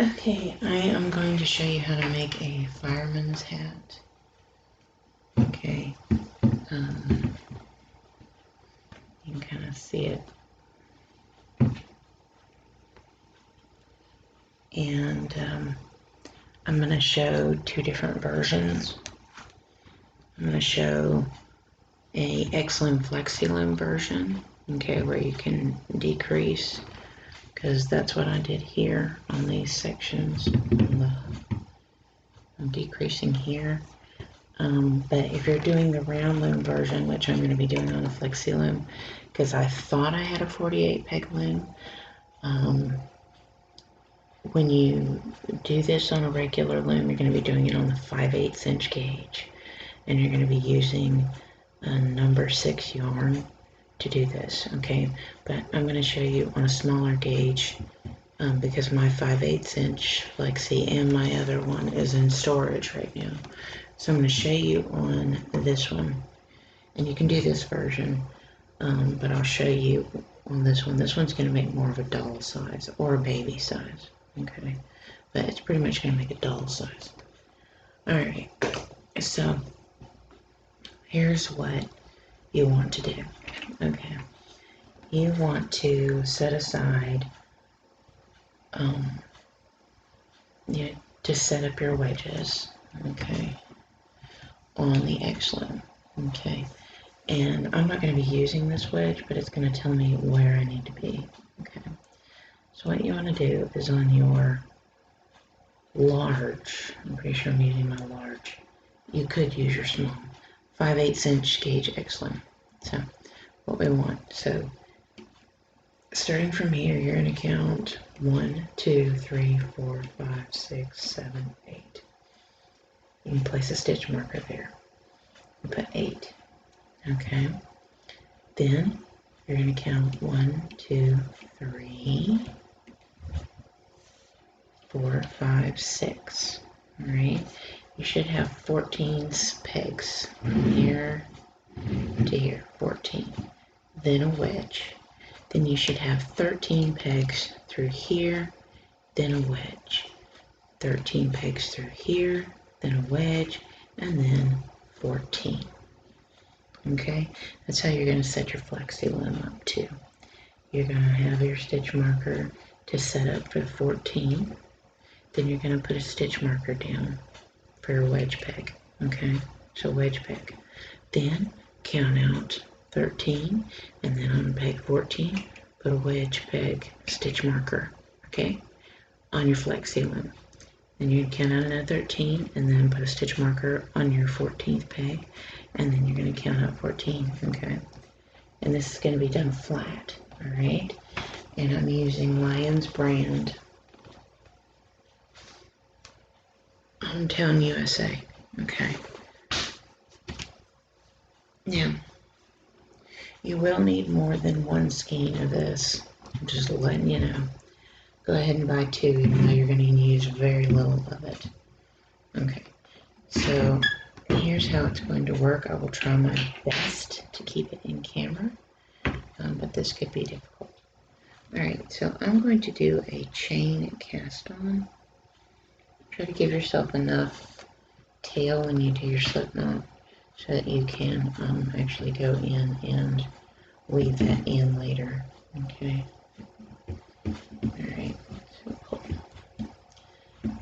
Okay, I am going to show you how to make a fireman's hat. Okay, you can kind of see it. And I'm going to show two different versions. I'm going to show a X-Loom Flexi-Loom version, okay, where you can decrease, because that's what I did here on these sections. I'm decreasing here. But if you're doing the round loom version, which I'm going to be doing on a flexi loom, because I thought I had a 48 peg loom, when you do this on a regular loom, you're going to be doing it on the 5/8 inch gauge, and you're going to be using a number 6 yarn to do this, okay? But I'm going to show you on a smaller gauge, because my 5/8 inch flexi and my other one is in storage right now. So I'm going to show you on this one, and you can do this version, but I'll show you on this one. This one's going to make more of a doll size or a baby size, okay? But it's pretty much going to make a doll size. Alright, so here's what you want to do, okay? You want to set aside, to set up your wedges, okay, on the X-Loom, okay? And I'm not going to be using this wedge, but it's going to tell me where I need to be, okay? So what you want to do is on your large, I'm pretty sure I'm using my large, you could use your small, 5/8 inch gauge X-Loom. So what we want, so starting from here, you're going to count 1, 2, 3, 4, 5, 6, 7, 8. You can place a stitch marker there and put 8. Okay. Then you're going to count 1, 2, 3, 4, 5, 6. All right. You should have 14 pegs from here to here. 14. Then a wedge. Then you should have 13 pegs through here, then a wedge. 13 pegs through here, then a wedge, and then 14. Okay, that's how you're going to set your flexi loom up too. You're going to have your stitch marker to set up for 14. Then you're going to put a stitch marker down for your wedge peg. Okay, so wedge peg. Then count out 13, and then on peg 14, put a wedge peg stitch marker, okay, on your flexi loom. Then you count out another 13, and then put a stitch marker on your 14th peg, and then you're going to count out 14, okay? And this is going to be done flat, all right? And I'm using Lion's brand Hometown USA, okay? Now, you will need more than one skein of this, I'm just letting you know. Go ahead and buy 2, even though you're going to use very little of it. Okay, so here's how it's going to work. I will try my best to keep it in camera, but this could be difficult. Alright, so I'm going to do a chain cast on. Try to give yourself enough tail when you do your slip knot so that you can actually go in and weave that in later. Okay. Alright,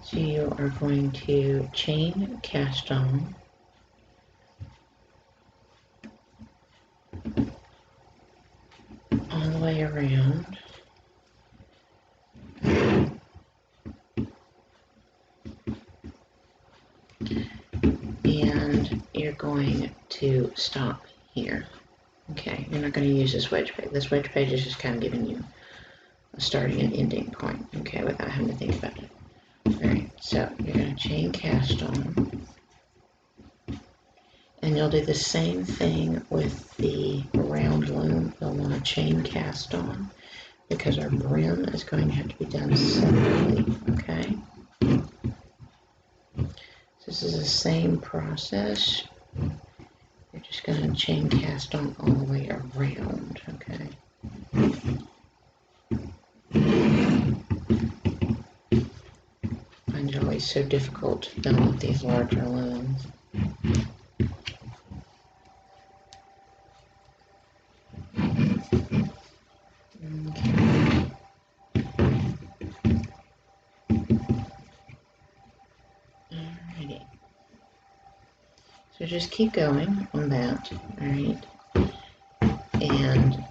so you are going to chain cast on all the way around. And you're going to stop here. Okay, you're not going to use this wedge peg. This wedge peg is just kind of giving you a starting and ending point, okay, without having to think about it. Alright, so you're going to chain cast on. And you'll do the same thing with the round loom. You'll want to chain cast on because our brim is going to have to be done separately, okay? So this is the same process. You're just going to chain cast on all the way around, okay? find it always so difficult to fill with these larger looms. Okay. Alrighty. So just keep going on that, alright? And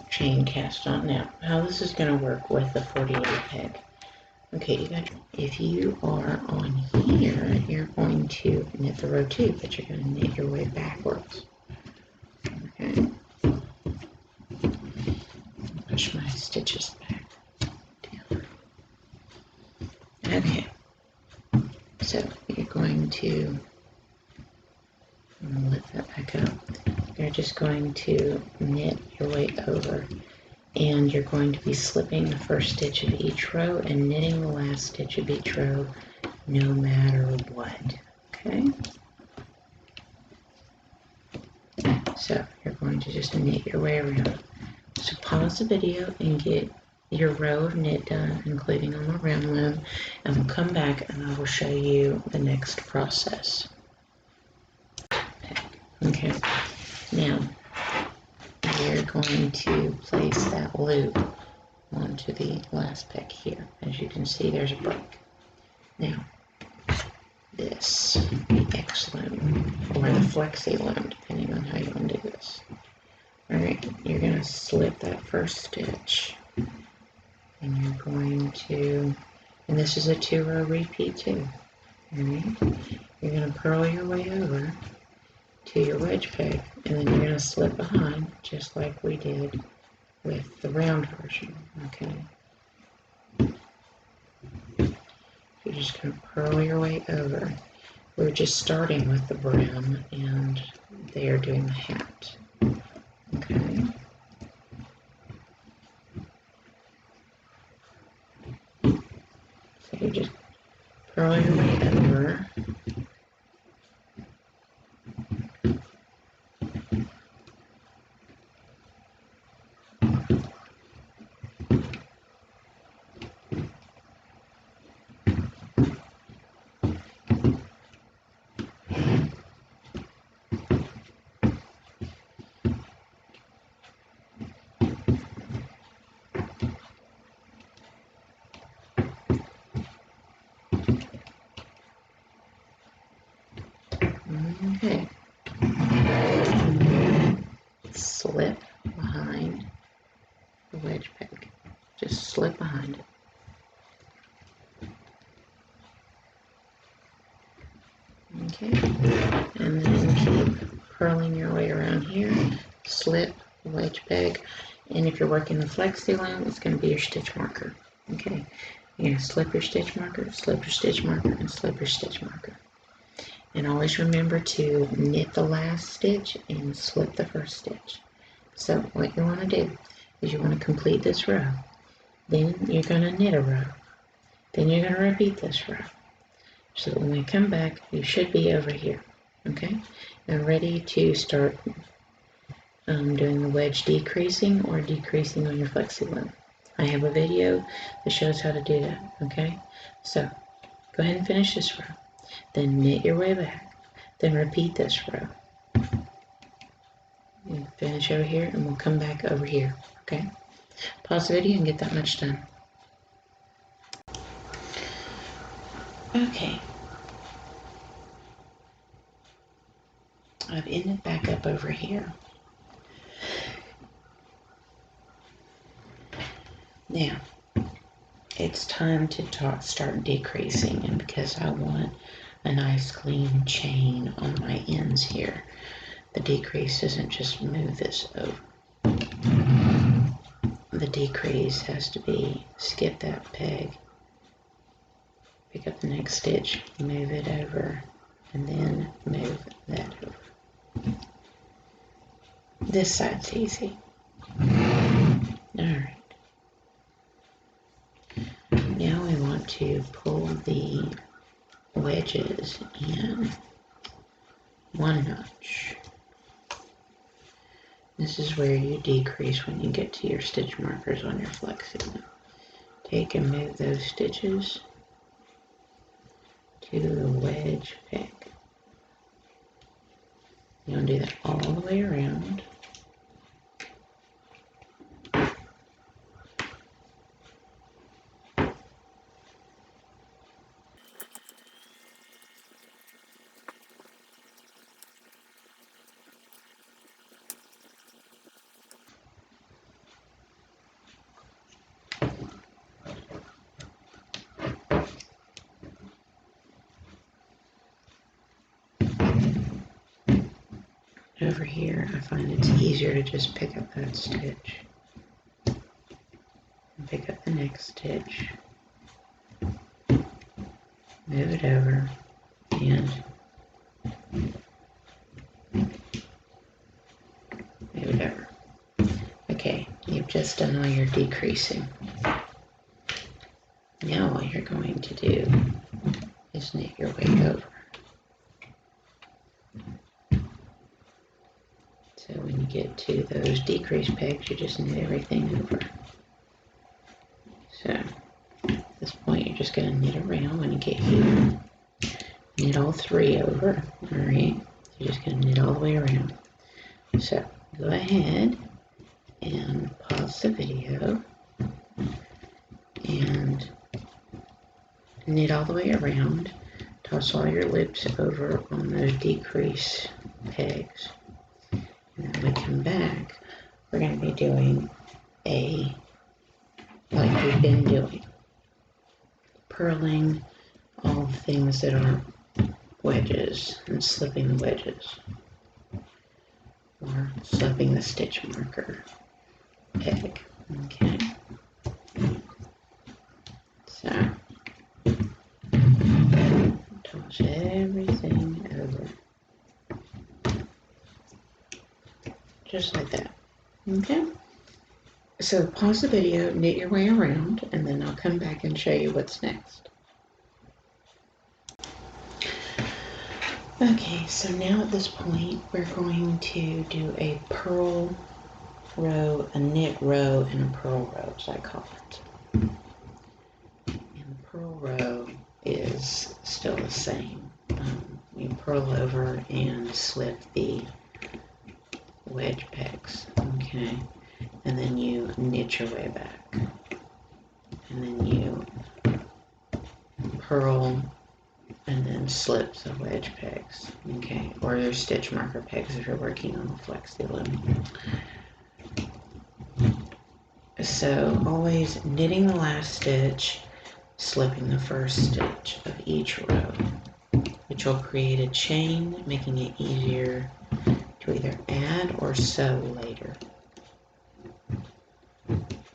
chain cast on. Now, how this is going to work with the 48 peg. Okay, you got, if you are on here, you're going to knit the row 2, but you're going to knit your way backwards. Okay. Push my stitches back down. Okay. So you're going to lift that back up. You're just going to knit your way over, and you're going to be slipping the first stitch of each row and knitting the last stitch of each row no matter what. Okay? So you're going to just knit your way around. So pause the video and get your row of knit done, including on the round loom, and we'll come back and I will show you the next process. Okay, now we're going to place that loop onto the last peg here. As you can see, there's a break. Now, this X loom, or the flexi loom, depending on how you want to do this. Alright, you're going to slip that first stitch, and you're going to, and this is a 2-row repeat too. Alright, you're going to purl your way over to your wedge peg, and then you're going to slip behind, just like we did with the round version. Okay, you're just going to purl your way over. We're just starting with the brim, and they are doing the hat. Okay. So you just purl your way over. Okay. Slip behind the wedge peg. Just slip behind it. Okay. And then keep purling your way around here. Slip the wedge peg. And if you're working the flexi loom, it's going to be your stitch marker. Okay. You're going to slip your stitch marker, slip your stitch marker, and slip your stitch marker. And always remember to knit the last stitch and slip the first stitch. So what you want to do is you want to complete this row. Then you're going to knit a row. Then you're going to repeat this row. So that when we come back, you should be over here. Okay? And ready to start doing the wedge decreasing or decreasing on your flexi loom. I have a video that shows how to do that. Okay? So go ahead and finish this row. Then knit your way back. Then repeat this row. And finish over here, and we'll come back over here. Okay? Pause the video and get that much done. Okay. I've ended back up over here. Now, it's time to start decreasing, and because I want a nice clean chain on my ends here, the decrease isn't just move this over. The decrease has to be skip that peg, pick up the next stitch, move it over, and then move that over. This side's easy. Alright. Now we want to pull the wedges in 1 notch. This is where you decrease when you get to your stitch markers on your flexi loom. Take and move those stitches to the wedge peg. You're going to do that all the way around. Over here, I find it's easier to just pick up that stitch and pick up the next stitch, move it over, and move it over. Okay, you've just done all your decreasing. Now what you're going to do is knit your way over. So when you get to those decrease pegs, you just knit everything over. So at this point, you're just going to knit around when you get here. Knit all three over, all right? You're just going to knit all the way around. So go ahead and pause the video and knit all the way around. Toss all your loops over on those decrease pegs. And then when we come back, we're going to be doing like we've been doing, purling all the things that aren't wedges and slipping the wedges, or slipping the stitch marker peg. Okay. So toss everything over. Just like that. Okay. So pause the video, knit your way around, and then I'll come back and show you what's next. Okay, so now at this point, we're going to do a purl row, a knit row, and a purl row, as I call it. And the purl row is still the same. You purl over and slip the wedge pegs, okay? And then you knit your way back. And then you purl and then slip the wedge pegs, okay? Or your stitch marker pegs if you're working on the Flexi Loom. So always knitting the last stitch, slipping the first stitch of each row, which will create a chain, making it easier to either add or sew later,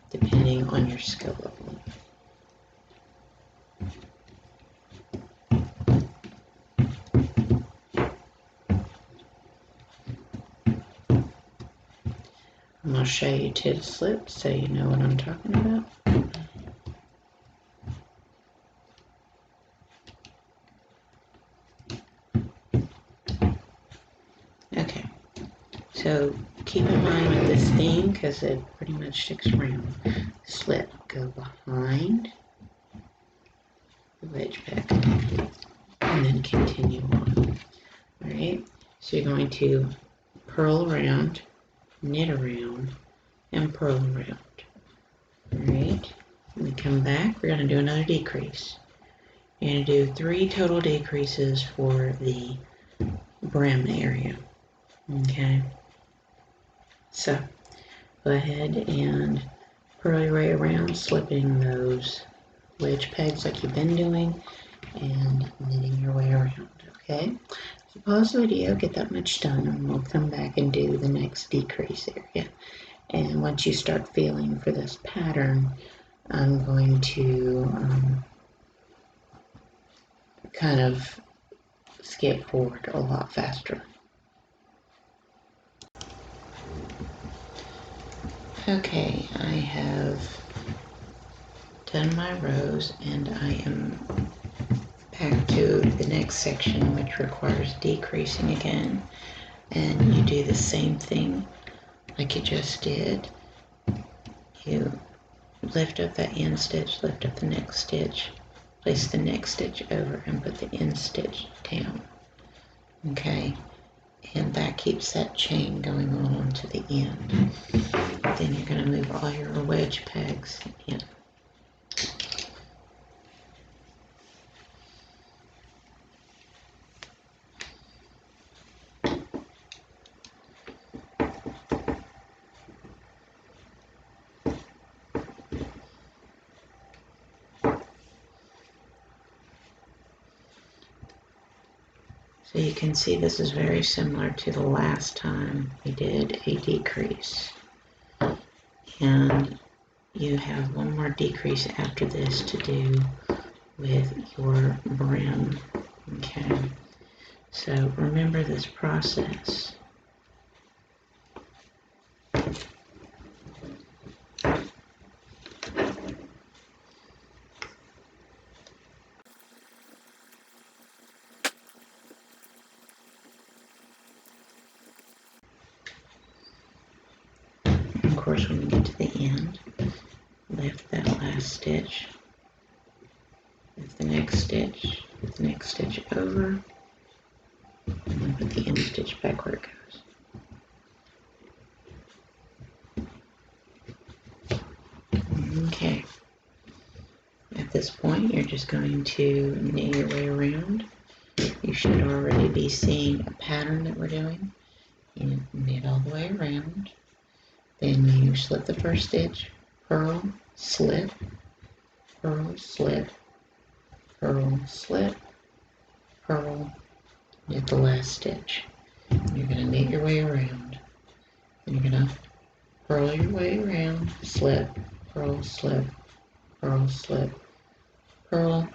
depending on your skill level. I'm going to show you to the slip so you know what I'm talking about. Okay, so keep in mind with this theme, because it pretty much sticks around. Slip, go behind the wedge peg, and then continue on. Alright, so you're going to purl around, knit around, and purl around. Alright, when we come back, we're going to do another decrease. You're going to do 3 total decreases for the brim area. Okay, so go ahead and purl your way around, slipping those wedge pegs like you've been doing, and knitting your way around, okay? So pause the video, get that much done, and we'll come back and do the next decrease area. And once you start feeling for this pattern, I'm going to kind of skip forward a lot faster. Okay, I have done my rows and I am back to the next section, which requires decreasing again. And you do the same thing like you just did. You lift up that end stitch, lift up the next stitch, place the next stitch over and put the end stitch down. Okay, and that keeps that chain going on to the end. Then you're going to move all your wedge pegs in. So you can see this is very similar to the last time we did a decrease. And you have one more decrease after this to do with your brim. Okay, so remember this process. Of course, when we get to the end, lift that last stitch, lift the next stitch, lift the next stitch over, and then put the end stitch back where it goes. Okay. At this point, you're just going to knit your way around. You should already be seeing a pattern that we're doing. You knit all the way around. Then you slip the first stitch, purl, slip, purl, slip, purl, slip, purl, knit the last stitch. You're going to knit your way around. Then you're going to purl your way around, slip, purl, slip, purl, slip, purl,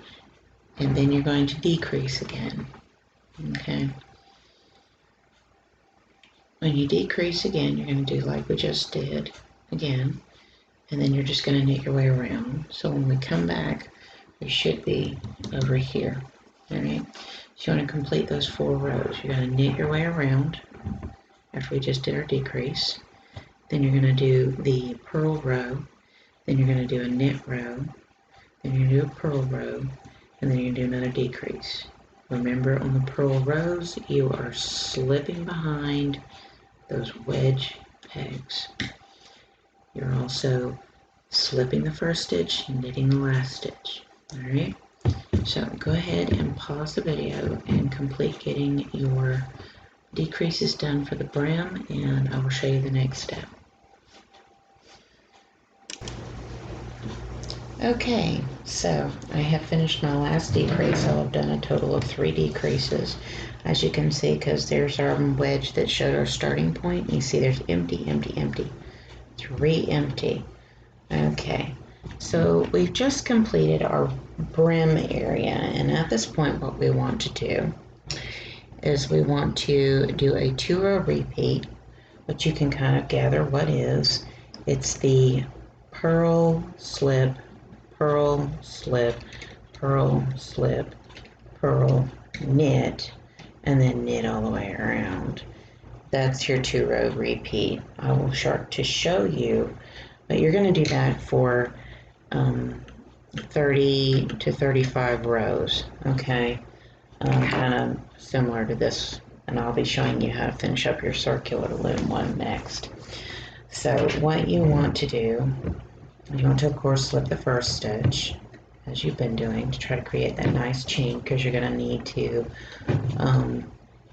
and then you're going to decrease again. Okay. When you decrease again, you're going to do like we just did again, and then you're just going to knit your way around. So when we come back, we should be over here. All right. So you want to complete those 4 rows. You're going to knit your way around after we just did our decrease. Then you're going to do the purl row. Then you're going to do a knit row. Then you're going to do a purl row, and then you're going to do another decrease. Remember, on the purl rows, you are slipping behind those wedge pegs. You're also slipping the first stitch, knitting the last stitch. All right. So go ahead and pause the video and complete getting your decreases done for the brim, and I will show you the next step. Okay, so I have finished my last decrease. So I've done a total of 3 decreases, as you can see, because there's our wedge that showed our starting point. You see there's empty, empty, empty. 3 empty. Okay, so we've just completed our brim area, and at this point what we want to do is we want to do a 2-row repeat, which you can kind of gather what is. It's the purl, slip, purl, slip, purl, slip, purl, knit, and then knit all the way around. That's your 2-row repeat. I will start to show you, but you're going to do that for 30 to 35 rows, okay? Kind of similar to this, and I'll be showing you how to finish up your circular loom one next. So what you want to do, you want to, of course, slip the first stitch, as you've been doing, to try to create that nice chain, because you're going to need to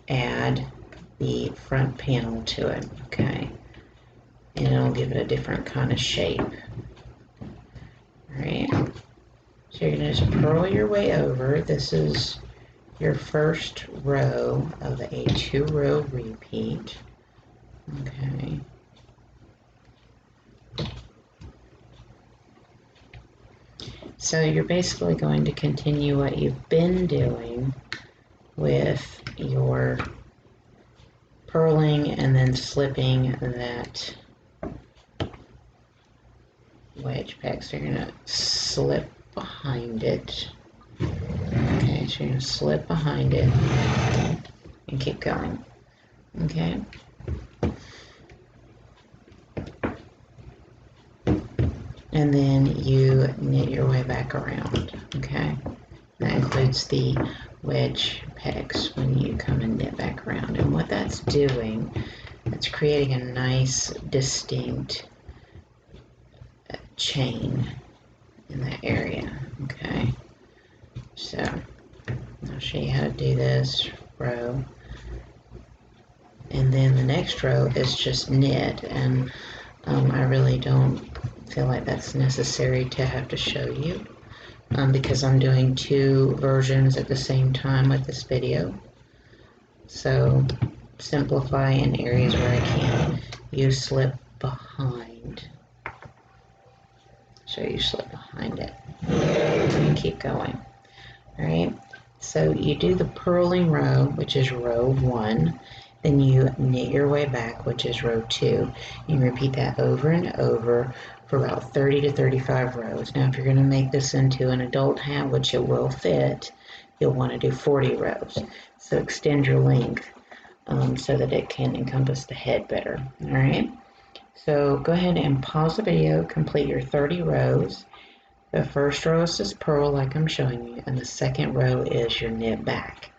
add the front panel to it, okay? And it'll give it a different kind of shape. All right. So you're going to just purl your way over. This is your first row of a 2-row repeat. Okay. So you're basically going to continue what you've been doing with your purling and then slipping that wedge peg. So you're going to slip behind it. Okay, so you're going to slip behind it and keep going. Okay. And then you knit your way back around. Okay. That includes the wedge pegs when you come and knit back around. And what that's doing, it's creating a nice, distinct chain in that area. Okay, so I'll show you how to do this row. And then the next row is just knit, and I really don't feel like that's necessary to have to show you because I'm doing two versions at the same time with this video. So simplify in areas where I can. You slip behind. So you slip behind it. And keep going. Alright, so you do the purling row, which is row 1. Then you knit your way back, which is row 2. You repeat that over and over for about 30 to 35 rows. Now, if you're going to make this into an adult hat, which it will fit, you'll want to do 40 rows. So extend your length so that it can encompass the head better. All right. So go ahead and pause the video, complete your 30 rows. The first row is this purl like I'm showing you, and the second row is your knit back.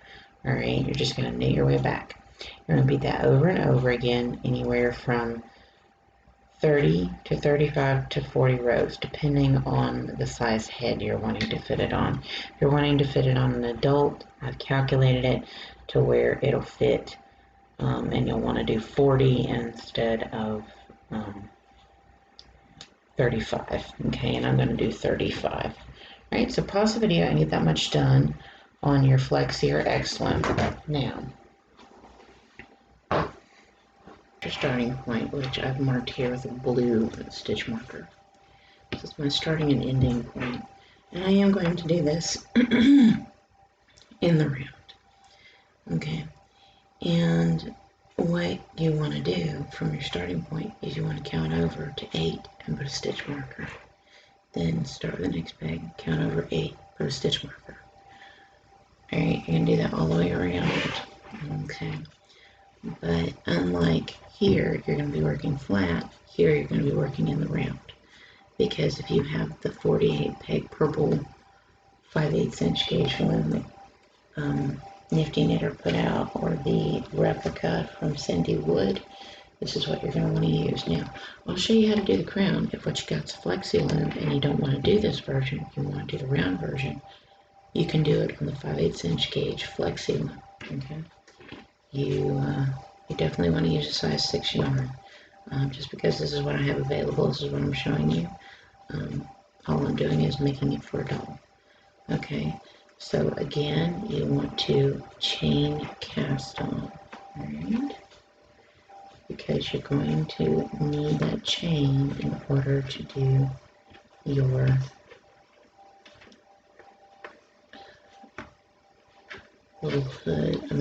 All right. You're just going to knit your way back. You're going to repeat that over and over again, anywhere from 30 to 35 to 40 rows, depending on the size head you're wanting to fit it on. If you're wanting to fit it on an adult, I've calculated it to where it'll fit, and you'll want to do 40 instead of 35. Okay, and I'm going to do 35. All right, so pause the video and get that much done on your Flexi or X-Loom. Now, your starting point, which I've marked here with a blue stitch marker. This is my starting and ending point. And I am going to do this in the round. Okay. And what you want to do from your starting point is you want to count over to 8 and put a stitch marker. Then start the next peg, count over 8, put a stitch marker. Alright, you're going to do that all the way around. Okay. But unlike here, you're going to be working flat. Here, you're going to be working in the round. Because if you have the 48 peg purple 5/8 inch gauge loom that Nifty Knitter put out, or the replica from Cindy Wood, this is what you're going to want to use. Now, I'll show you how to do the crown. If what you got is Flexi Loom and you don't want to do this version, you want to do the round version, you can do it on the 5/8 inch gauge Flexi Loom. Okay. You definitely want to use a size 6 yarn. Just because this is what I have available, this is what I'm showing you. All I'm doing is making it for a doll. Okay, so again, you want to chain cast on, right? Because you're going to need that chain in order to do your little hood,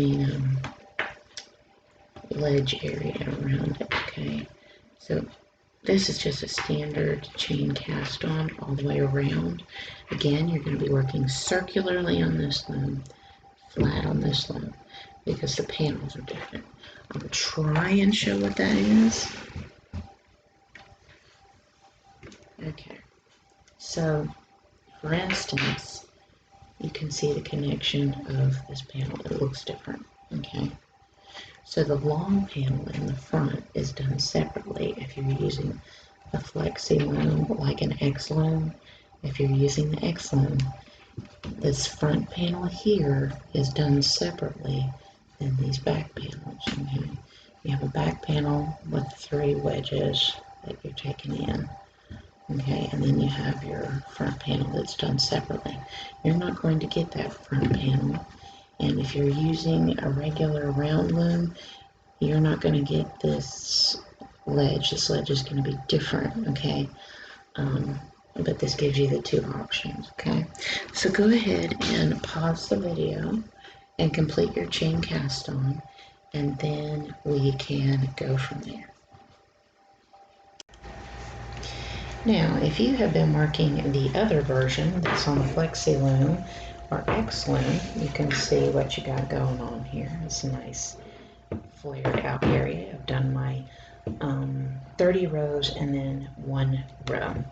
ledge area around it. Okay, so this is just a standard chain cast on all the way around. Again, you're going to be working circularly on this loom, flat on this loom, because the panels are different. I'm going to try and show what that is. Okay, so for instance, you can see the connection of this panel. It looks different. Okay. So the long panel in the front is done separately if you're using a Flexi Loom like an X-Loom. If you're using the X-Loom, this front panel here is done separately than these back panels. Okay? You have a back panel with 3 wedges that you're taking in. Okay, and then you have your front panel that's done separately. You're not going to get that front panel. And if you're using a regular round loom, you're not going to get this ledge. This ledge is going to be different, okay? But this gives you the 2 options, okay? So go ahead and pause the video and complete your chain cast on, and then we can go from there. Now, if you have been working the other version that's on the Flexi Loom or X Loom, you can see what you got going on here. It's a nice flared out area. I've done my 30 rows and then 1 row.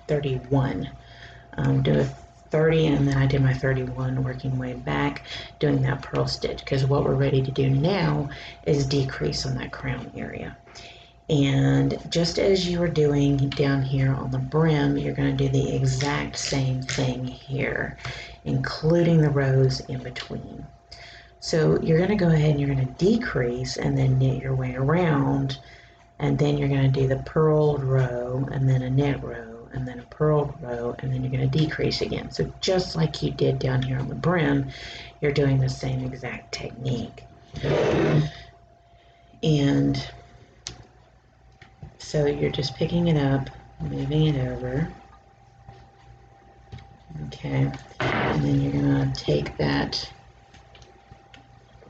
31. Do a 30, and then I did my 31 working way back doing that purl stitch, because what we're ready to do now is decrease on that crown area. And just as you were doing down here on the brim, you're going to do the exact same thing here, including the rows in between. So you're going to go ahead and you're going to decrease and then knit your way around, and then you're going to do the purled row and then a knit row and then a purled row, and then you're going to decrease again. So just like you did down here on the brim, you're doing the same exact technique. And so you're just picking it up, moving it over. Okay, and then you're going to take that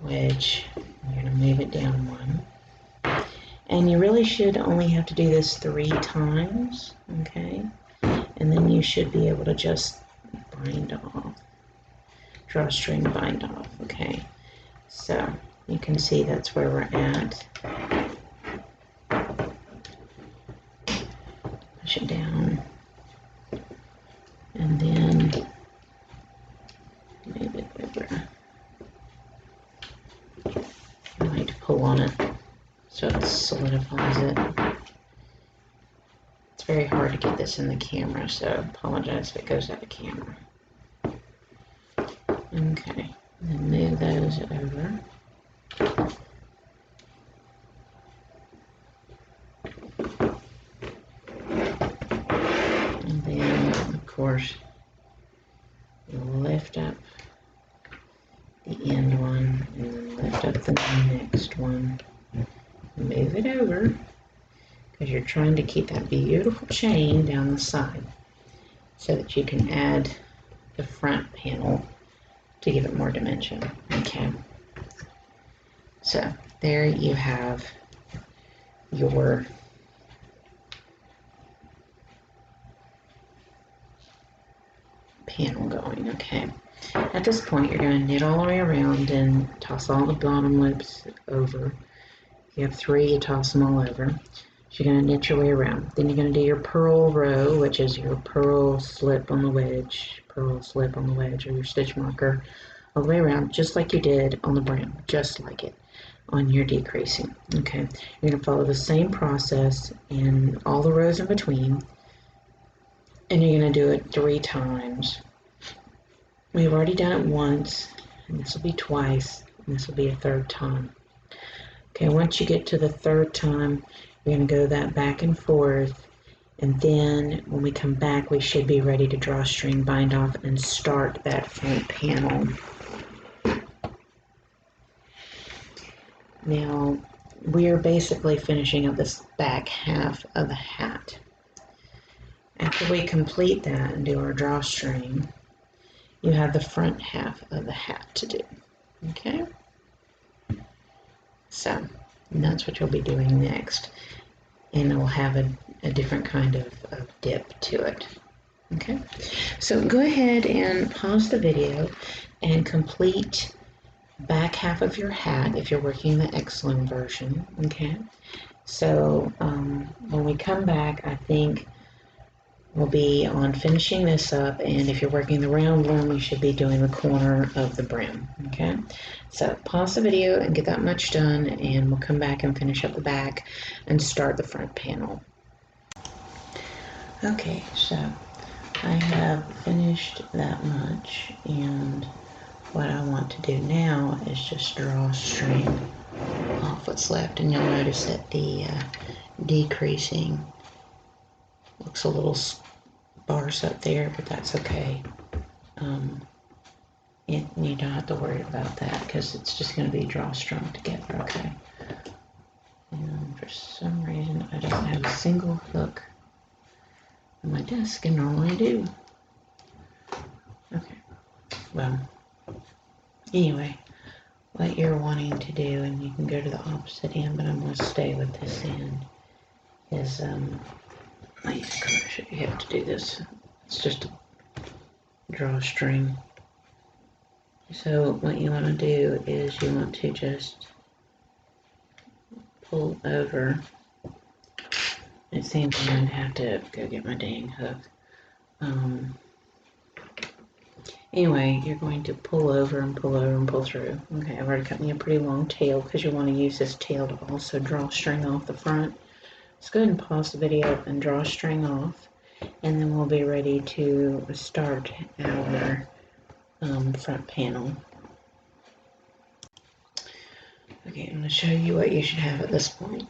wedge, you're going to move it down one. And you really should only have to do this 3 times, okay? And then you should be able to just bind off, drawstring bind off, okay? So you can see that's where we're at. Push it down, and then move it over. I like to pull on it so it solidifies it. It's very hard to get this in the camera, so I apologize if it goes out of camera. Okay, and then move those over. And then, of course, lift up the end one, and then lift up the next one. Move it over, because you're trying to keep that beautiful chain down the side so that you can add the front panel to give it more dimension. Okay, so there you have your panel going. Okay, at this point you're going to knit all the way around and toss all the bottom loops over. You have 3, you toss them all over. So you're going to knit your way around. Then you're going to do your purl row, which is your purl slip on the wedge, purl slip on the wedge, or your stitch marker, all the way around, just like you did on the brim, just like it on your decreasing. Okay, you're going to follow the same process in all the rows in between, and you're going to do it 3 times. We've already done it once, and this will be twice, and this will be a 3rd time. Okay, once you get to the 3rd time, you're going to go that back and forth, and then when we come back, we should be ready to drawstring bind off and start that front panel. Now, we are basically finishing up this back half of the hat. After we complete that and do our drawstring, you have the front half of the hat to do. Okay? So, and that's what you'll be doing next. And it will have a different kind of dip to it. Okay? So go ahead and pause the video and complete back half of your hat if you're working the X-Loom version. Okay? So when we come back, I think we'll be on finishing this up, and if you're working the round loom, you should be doing the corner of the brim. Okay, so pause the video and get that much done, and we'll come back and finish up the back and start the front panel. Okay, so I have finished that much, and what I want to do now is just drawstring off what's left, and you'll notice that the decreasing looks a little sparse up there, but that's okay. You don't have to worry about that because it's just going to be drawstrung together, okay? And for some reason, I don't have a single hook on my desk, and normally I do. Okay, well, anyway, what you're wanting to do, and you can go to the opposite end, but I'm going to stay with this end, is, gosh, you have to do this. It's just a drawstring. So what you want to do is you want to just pull over. It seems I'm going to have to go get my dang hook. Anyway, you're going to pull over and pull over and pull through. Okay, I've already cut me a pretty long tail because you want to use this tail to also draw string off the front. Let's go ahead and pause the video and draw string off, and then we'll be ready to start our front panel. Okay, I'm going to show you what you should have at this point.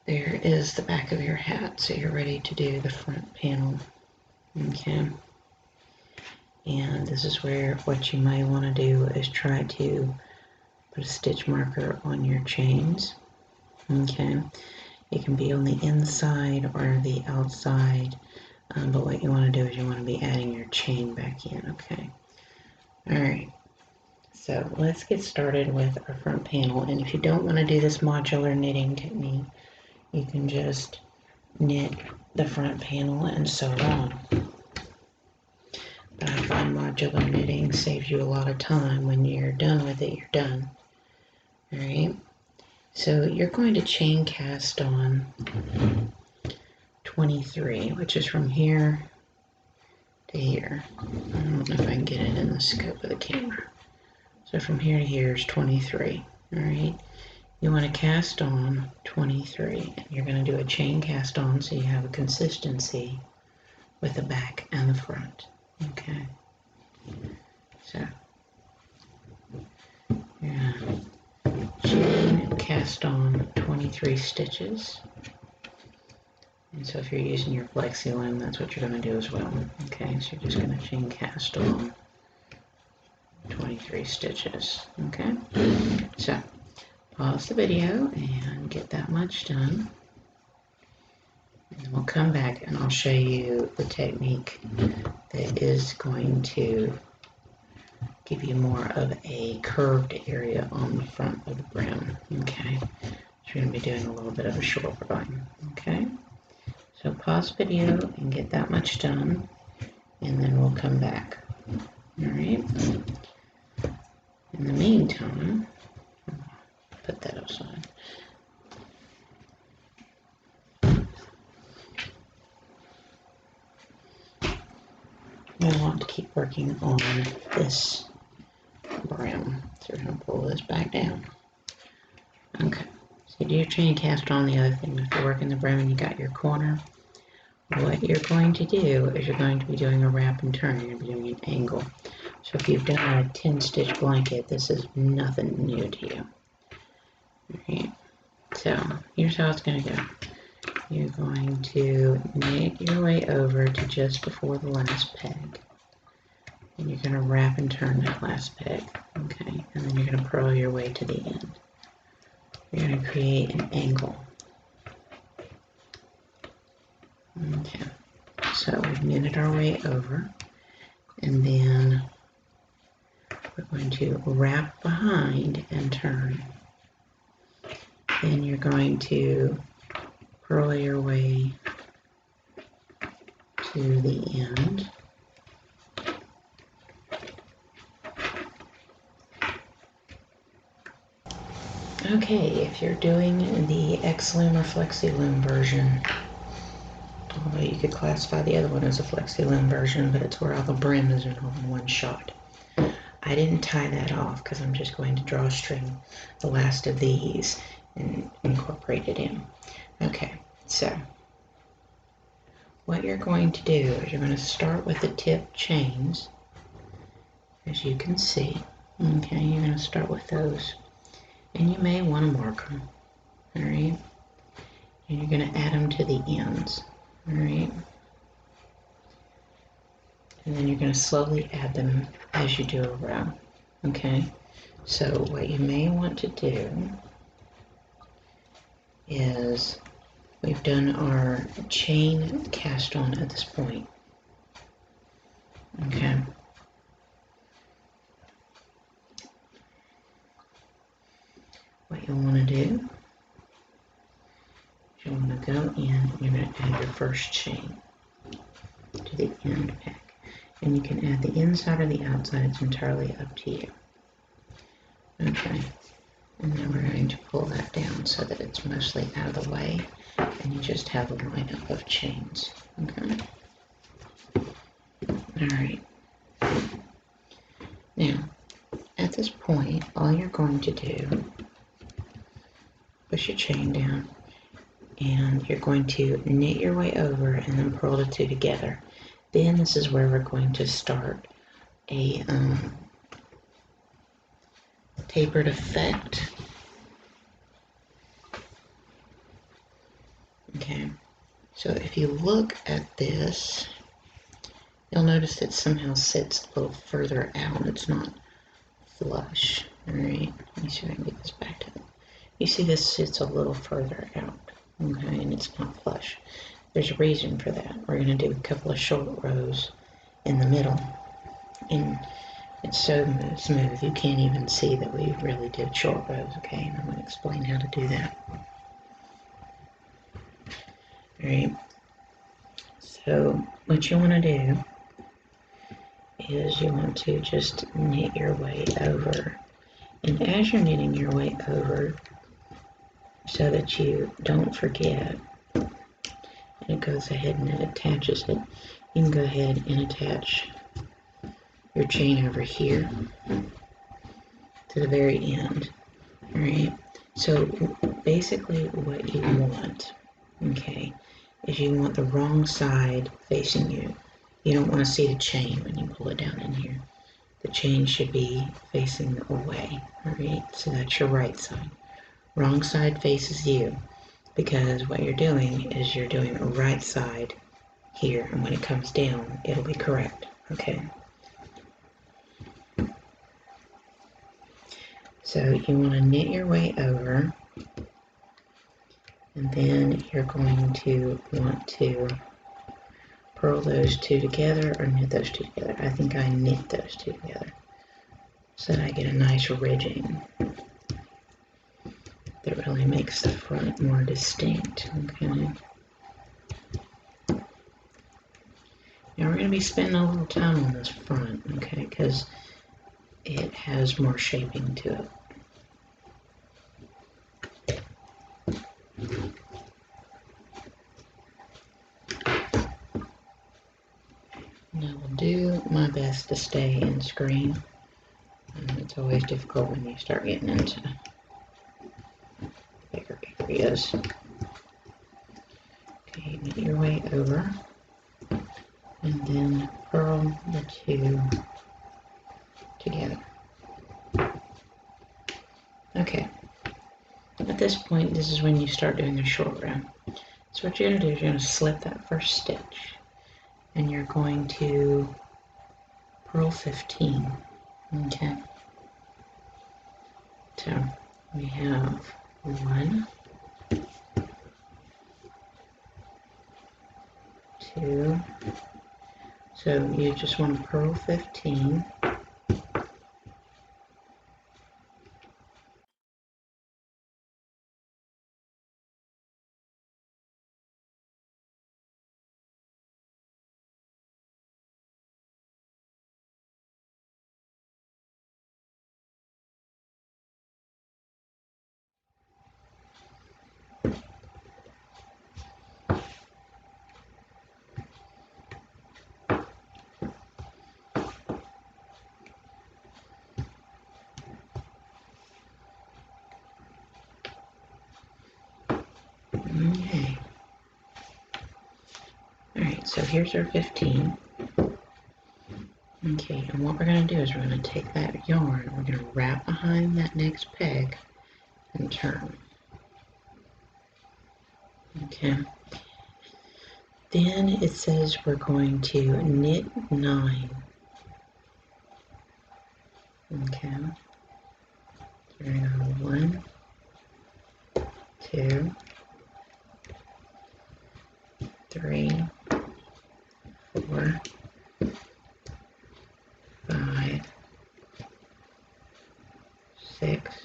There is the back of your hat, so you're ready to do the front panel. Okay. And this is where what you might want to do is try to put a stitch marker on your chains. Okay. It can be on the inside or the outside, but what you want to do is you want to be adding your chain back in. Okay. Alright. So let's get started with our front panel. And if you don't want to do this modular knitting technique, you can just knit the front panel and sew on. But I find modular knitting saves you a lot of time. When you're done with it, you're done. Alright, so you're going to chain cast on 23, which is from here to here. I don't know if I can get it in the scope of the camera. So from here to here is 23. Alright, you want to cast on 23. And you're going to do a chain cast on so you have a consistency with the back and the front. Okay, so yeah, chain cast on 23 stitches. And so if you're using your Flexi Loom, that's what you're going to do as well. Okay, so you're just going to chain cast on 23 stitches. Okay, so pause the video and get that much done. And then we'll come back and I'll show you the technique that is going to give you more of a curved area on the front of the brim. Okay, so you're going to be doing a little bit of a short drawing. Okay, so pause video and get that much done, and then we'll come back. Alright, in the meantime, put that aside. I want to keep working on this brim, so we're going to pull this back down. Okay, so you do your chain cast on. The other thing, if you're working the brim and you got your corner, what you're going to do is you're going to be doing a wrap and turn. You're going to be doing an angle. So if you've done a 10-stitch blanket, this is nothing new to you. Alright, so here's how it's going to go. You're going to knit your way over to just before the last peg. And you're going to wrap and turn that last peg. Okay, and then you're going to purl your way to the end. You're going to create an angle. Okay, so we've knitted our way over, and then we're going to wrap behind and turn. Then you're going to purl your way to the end. Okay, if you're doing the X Loom or Flexi Loom version, although you could classify the other one as a Flexi Loom version, but it's where all the brim is in one shot. I didn't tie that off because I'm just going to drawstring the last of these and incorporate it in. Okay, so what you're going to do is you're going to start with the tip chains, as you can see. Okay, you're going to start with those, and you may want to mark them. All right, and you're going to add them to the ends. All right, and then you're going to slowly add them as you do a row. Okay, so what you may want to do is, we've done our chain cast on at this point. Okay, what you'll want to do is you'll want to go in and you're going to add your first chain to the end peg. And you can add the inside or the outside, it's entirely up to you. Okay, and then we're going to pull that down so that it's mostly out of the way, and you just have a lineup of chains. Okay, alright, Now, at this point, all you're going to do, push your chain down, and you're going to knit your way over and then purl the two together. Then this is where we're going to start a tapered effect. Okay, so if you look at this, you'll notice it somehow sits a little further out. It's not flush. All right, let me see if I can get this back to it. You see this sits a little further out, okay, and it's not flush. There's a reason for that. We're going to do a couple of short rows in the middle, and it's so smooth you can't even see that we really did short rows, okay, and I'm going to explain how to do that. All right, so what you want to do is you want to just knit your way over, and as you're knitting your way over, so that you don't forget, and it goes ahead and it attaches it, you can go ahead and attach your chain over here to the very end. All right, so basically what you want, okay, is you want the wrong side facing you. You don't want to see the chain when you pull it down in here. The chain should be facing away, all right, so that's your right side. Wrong side faces you, because what you're doing is you're doing a right side here, and when it comes down, it'll be correct, okay? So you want to knit your way over, and then you're going to want to purl those two together or knit those two together. I think I knit those two together so that I get a nice ridging that really makes the front more distinct, okay? Now we're going to be spending a little time on this front, okay, because it has more shaping to it. And I will do my best to stay in screen. It's always difficult when you start getting into bigger areas. Okay, knit your way over, and then purl the two together. Okay, at this point, this is when you start doing a short row. So what you're going to do is you're going to slip that first stitch, and you're going to purl 15, okay? So we have 1, 2, so you just want to purl 15, okay. Alright, so here's our 15. Okay, and what we're going to do is we're going to take that yarn, we're going to wrap behind that next peg and turn. Okay. Then it says we're going to knit 9. Okay. So we're going to go 1, 2, 3, 4, 5, 6,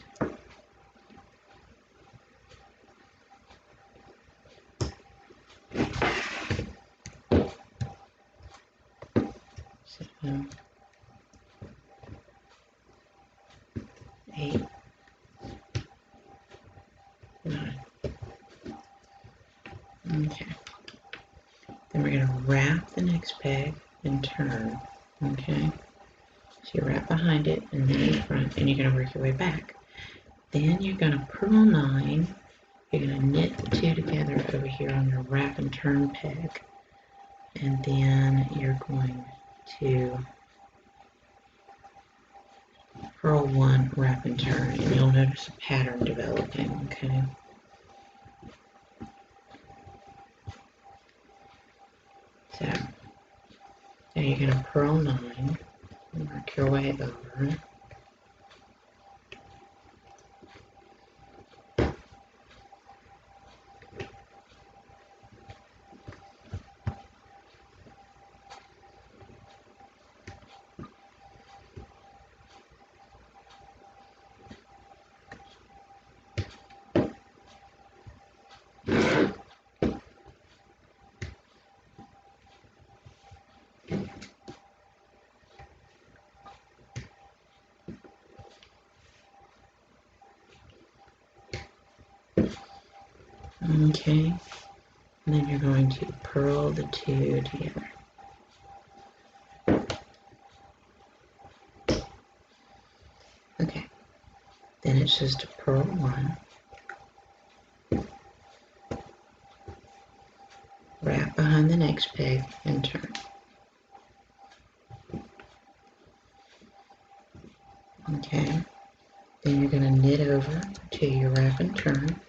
7, 8, 9. Okay. Then we're going to wrap the next peg and turn. Okay. So you're right behind it and then in front, and you're going to work your way back. Then you're going to purl 9. You're going to knit the 2 together over here on your wrap and turn peg. And then you're going to purl 1, wrap and turn, and you'll notice a pattern developing, okay? So, now you're going to purl 9, work your way over. Okay, and then you're going to purl the 2 together. Okay, then it says to purl 1, wrap behind the next peg and turn. Okay, then you're going to knit over to your wrap and turn.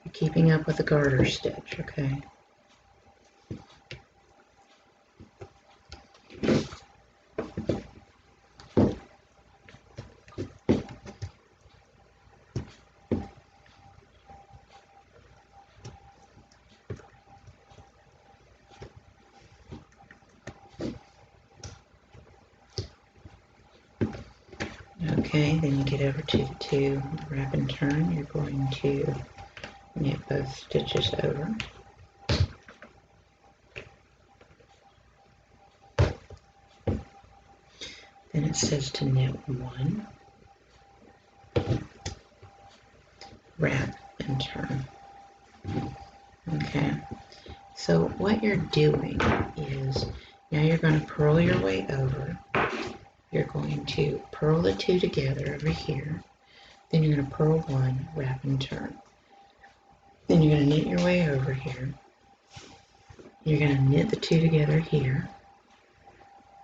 You're keeping up with the garter stitch, okay? Okay, then you get over to the 2 wrap and turn. You're going to knit both stitches over. Then it says to knit 1, wrap and turn. Okay, so what you're doing is now you're going to purl your way over. You're going to purl the 2 together over here. Then you're going to purl 1, wrap and turn. Then you're going to knit your way over here. You're going to knit the 2 together here,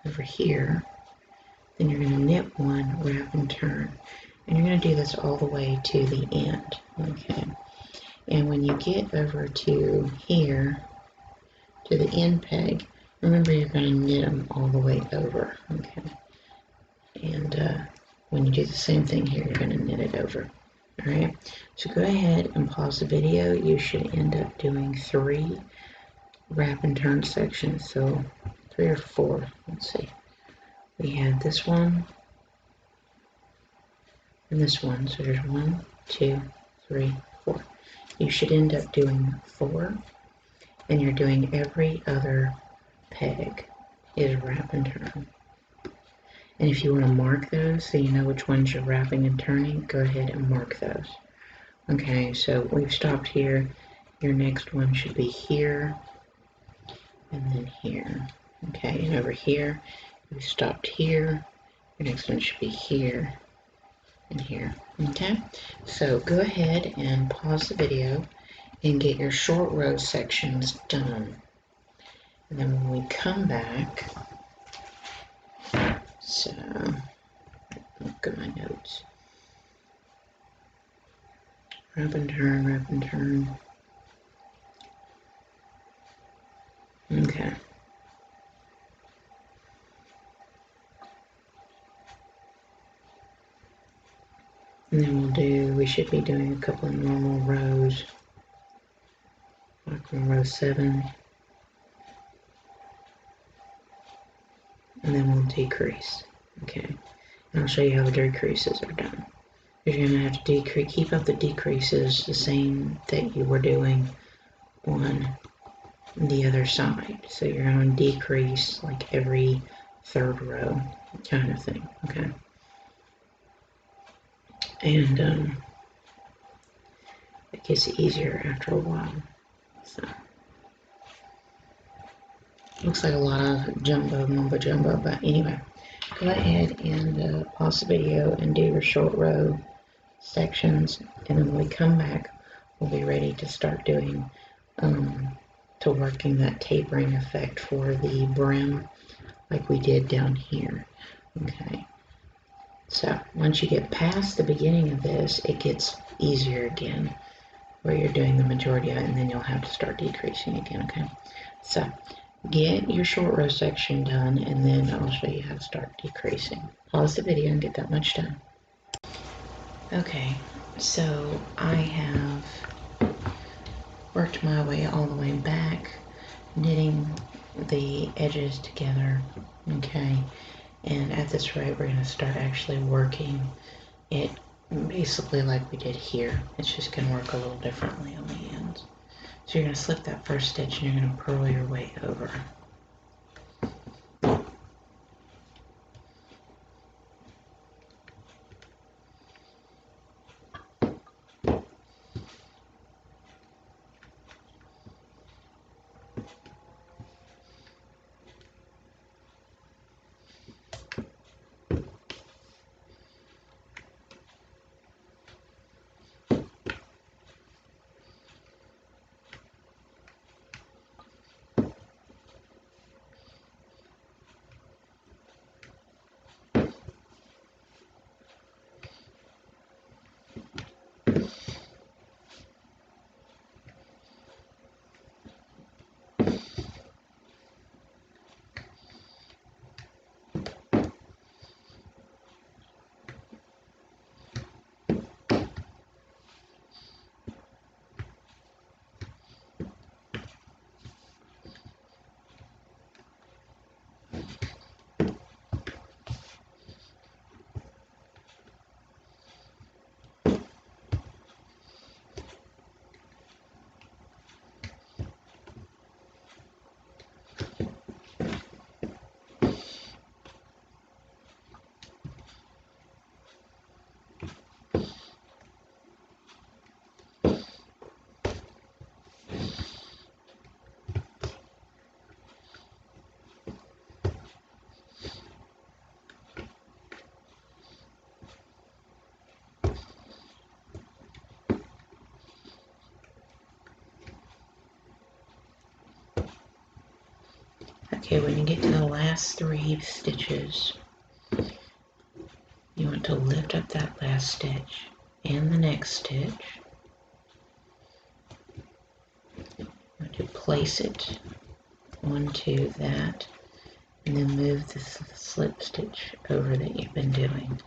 over here. Then you're going to knit 1, wrap and turn. And you're going to do this all the way to the end, okay? And when you get over to here, to the end peg, remember you're going to knit them all the way over, okay? And when you do the same thing here, you're going to knit it over. All right, so go ahead and pause the video. You should end up doing 3 wrap and turn sections, so 3 or 4. Let's see. We have this one and this one. So there's 1, 2, 3, 4. You should end up doing 4, and you're doing every other peg is wrap and turn. And if you want to mark those so you know which ones you're wrapping and turning, go ahead and mark those. Okay, so we've stopped here. Your next one should be here, and then here. Okay, and over here, we stopped here. Your next one should be here and here. Okay, so go ahead and pause the video and get your short row sections done. And then when we come back, so look at my notes. Wrap and turn, wrap and turn. Okay. And then we should be doing a couple of normal rows. Like from row 7. And then we'll decrease. Okay. And I'll show you how the decreases are done. You're going to have to keep up the decreases the same that you were doing on the other side. So you're going to decrease like every 3rd row kind of thing. Okay. And it gets easier after a while. So Looks like a lot of jumbo, mumbo jumbo, but anyway, go ahead and pause the video and do your short row sections, and then when we come back, we'll be ready to start doing, to working that tapering effect for the brim, like we did down here. Okay, so once you get past the beginning of this, it gets easier again, where you're doing the majority of it, and then you'll have to start decreasing again, okay? So, get your short row section done, and then I'll show you how to start decreasing. Pause the video and get that much done. Okay, so I have worked my way all the way back, knitting the edges together, okay? And at this rate, we're going to start actually working it basically like we did here. It's just going to work a little differently on the ends. So you're going to slip that first stitch and you're going to purl your way over. Okay, when you get to the last 3 stitches, you want to lift up that last stitch and the next stitch. You want to place it onto that, and then move the slip stitch over that you've been doing.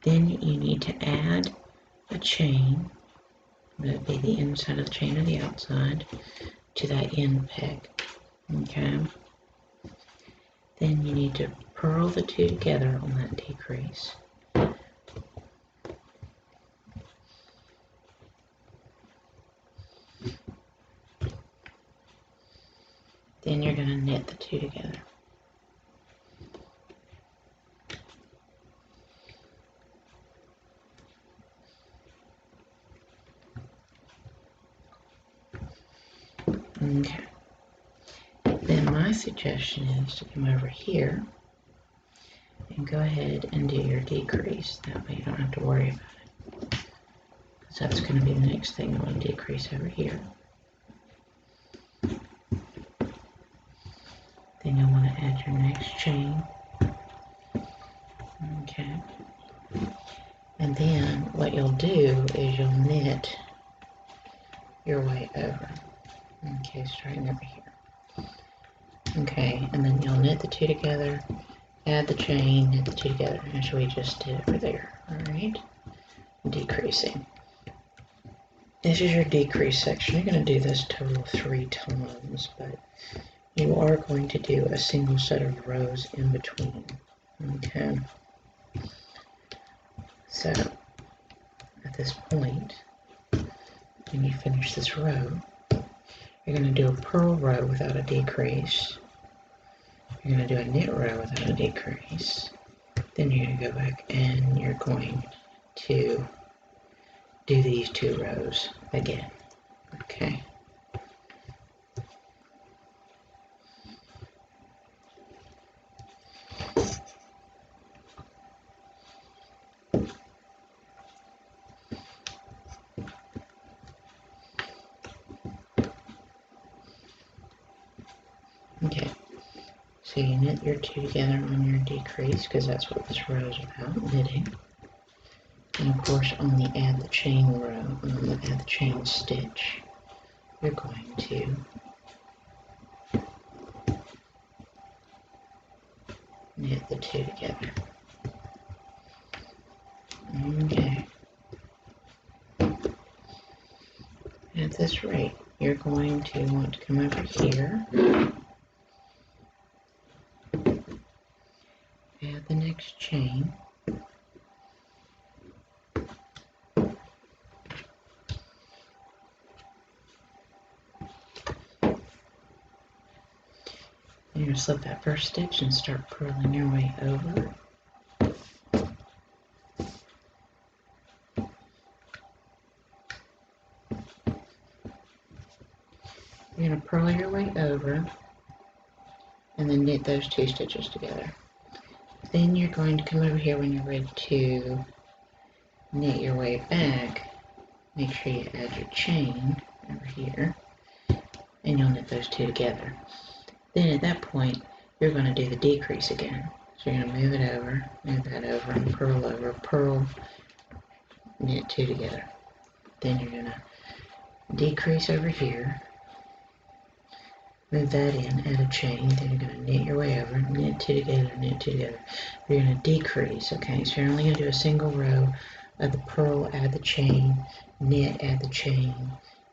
Then you need to add a chain, that would be the inside of the chain or the outside, to that end peg. Okay? Then you need to purl the 2 together on that decrease. Then you're going to knit the 2 together. Okay. Then my suggestion is to come over here and go ahead and do your decrease. That way you don't have to worry about it, because that's going to be the next thing you want to decrease over here. Then you'll want to add your next chain. Okay. And then what you'll do is you'll knit your way over. Okay, starting over here. Okay, and then you'll knit the 2 together, add the chain, knit the 2 together, as we just did over there. Alright? Decreasing. This is your decrease section. You're going to do this total of 3 times, but you are going to do a single set of rows in between. Okay? So, at this point, when you finish this row, you're going to do a purl row without a decrease. You're going to do a knit row without a decrease. Then you're going to go back and you're going to do these 2 rows again. Okay. So you knit your two together on your decrease, because that's what this row is about, knitting. And of course on the add the chain row, on the add the chain stitch, you're going to knit the two together. Okay. At this rate, you're going to want to come over here, add the next chain, you're going to slip that first stitch and start purling your way over. You're going to purl your way over and then knit those two stitches together. Then you're going to come over here when you're ready to knit your way back. Make sure you add your chain over here and you'll knit those two together. Then at that point, you're going to do the decrease again. So you're going to move it over, move that over, and purl over, purl, knit two together. Then you're going to decrease over here, move that in, add a chain, then you're going to knit your way over, knit two together, knit two together. You're going to decrease, okay, so you're only going to do a single row of the purl, add the chain, knit, add the chain,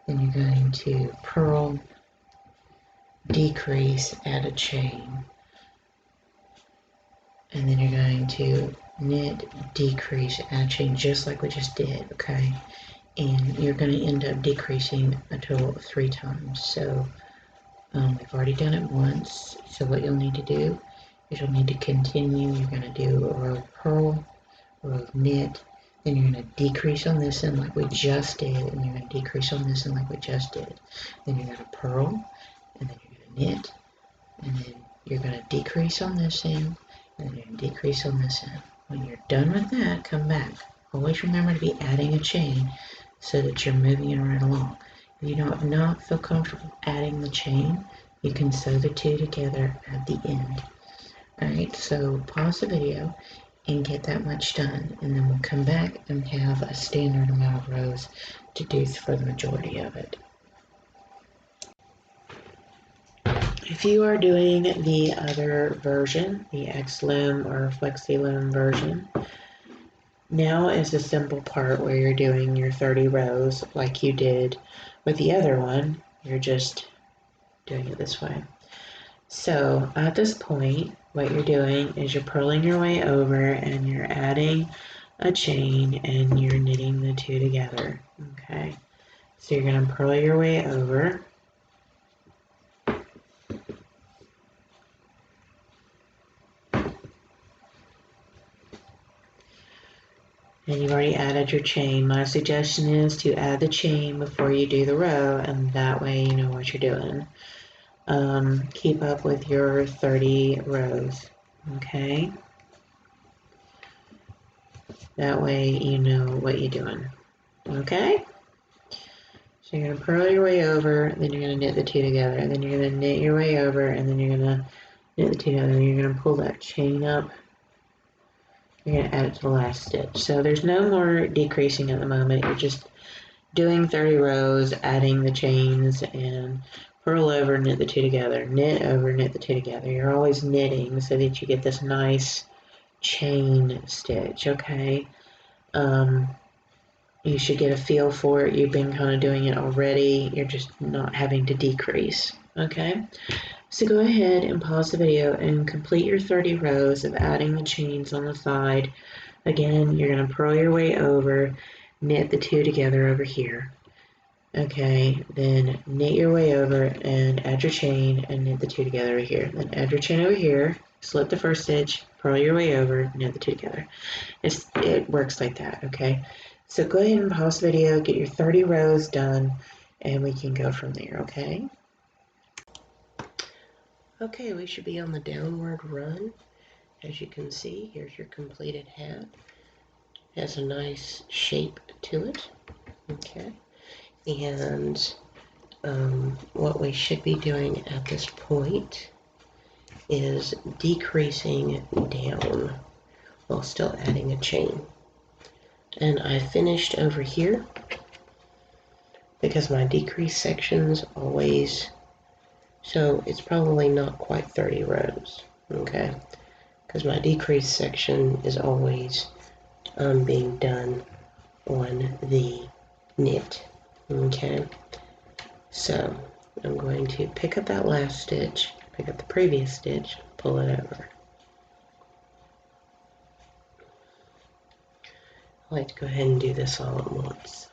then you're going to purl, decrease, add a chain, and then you're going to knit, decrease, add a chain, just like we just did, okay, and you're going to end up decreasing a total of 3 times, so we've already done it once, so what you'll need to do is you'll need to continue. You're going to do a row of purl, a row of knit, then you're going to decrease on this end like we just did, and you're going to decrease on this end like we just did. Then you're going to purl, and then you're going to knit, and then you're going to decrease on this end, and then you're going to decrease on this end. When you're done with that, come back. Always remember to be adding a chain so that you're moving it right along. If you don't feel comfortable adding the chain, you can sew the two together at the end. Alright, so pause the video and get that much done, and then we'll come back and have a standard amount of rows to do for the majority of it. If you are doing the other version, the X-Loom or Flexi-Loom version, now is the simple part where you're doing your 30 rows like you did with the other one. You're just doing it this way. So at this point, what you're doing is you're purling your way over and you're adding a chain and you're knitting the two together. Okay, so you're going to purl your way over. And you've already added your chain. My suggestion is to add the chain before you do the row, and that way you know what you're doing. Keep up with your 30 rows, okay? That way you know what you're doing, okay? So you're going to purl your way over, then you're going to knit the two together, and then you're going to knit your way over, and then you're going to knit the two together, and you're going to pull that chain up. You're going to add it to the last stitch. So there's no more decreasing at the moment. You're just doing 30 rows, adding the chains, and purl over, knit the two together, knit over, knit the two together. You're always knitting so that you get this nice chain stitch, okay? You should get a feel for it. You've been kind of doing it already. You're just not having to decrease, okay? So go ahead and pause the video and complete your 30 rows of adding the chains on the side. Again, you're going to purl your way over, knit the two together over here. Okay, then knit your way over and add your chain and knit the two together over here. Then add your chain over here, slip the first stitch, purl your way over, knit the two together. It works like that, okay? So go ahead and pause the video, get your 30 rows done, and we can go from there, okay? Okay, we should be on the downward run. As you can see, here's your completed hat. It has a nice shape to it, okay? And what we should be doing at this point is decreasing down while still adding a chain. And I finished over here because my decrease sections always, so it's probably not quite 30 rows, okay? Because my decrease section is always being done on the knit, okay? So I'm going to pick up that last stitch, pick up the previous stitch, pull it over. I like to go ahead and do this all at once.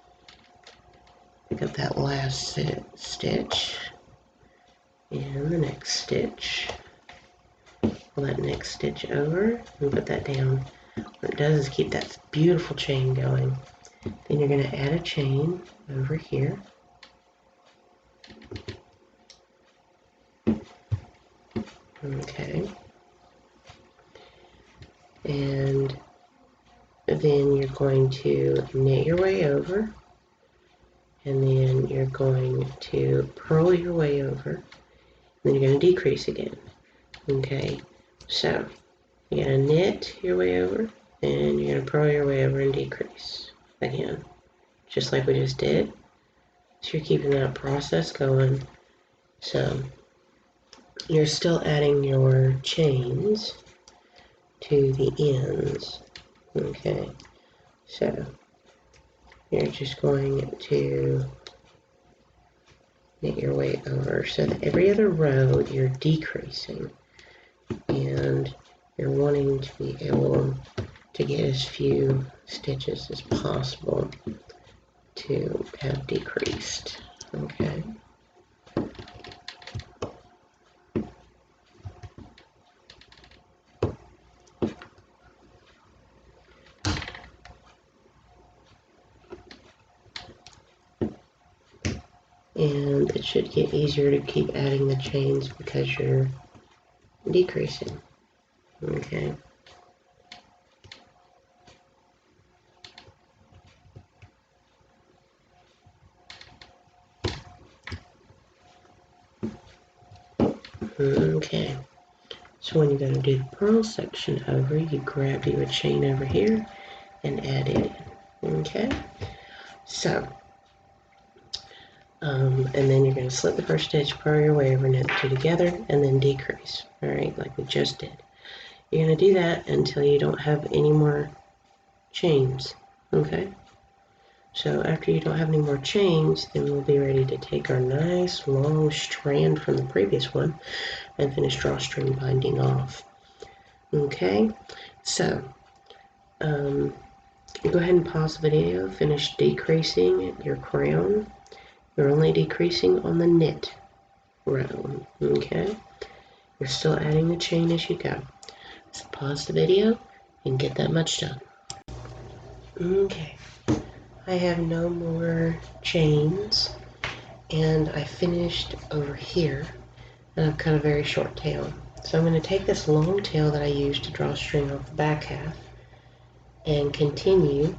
Pick up that last stitch and the next stitch. Pull that next stitch over and put that down. What it does is keep that beautiful chain going. Then you're going to add a chain over here. Okay. And then you're going to knit your way over. And then you're going to purl your way over. And then you're going to decrease again. Okay. So you're going to knit your way over. And you're going to purl your way over and decrease again. Just like we just did. So you're keeping that process going. So you're still adding your chains to the ends. Okay, so you're just going to knit your way over so that every other row you're decreasing, and you're wanting to be able to get as few stitches as possible to have decreased. Okay. And it should get easier to keep adding the chains because you're decreasing. Okay. Okay. So when you're going to do the purl section over, you grab you a chain over here and add it in. Okay. So and then you're going to slip the first stitch, purl your way over, knit the two together, and then decrease. All right, like we just did. You're going to do that until you don't have any more chains. Okay. So after you don't have any more chains, then we'll be ready to take our nice long strand from the previous one and finish drawstring binding off. Okay. So go ahead and pause the video. Finish decreasing your crown. You're only decreasing on the knit row, okay? You're still adding the chain as you go. So pause the video and get that much done. Okay, I have no more chains, and I finished over here, and I've cut a very short tail. So I'm going to take this long tail that I used to draw string off the back half and continue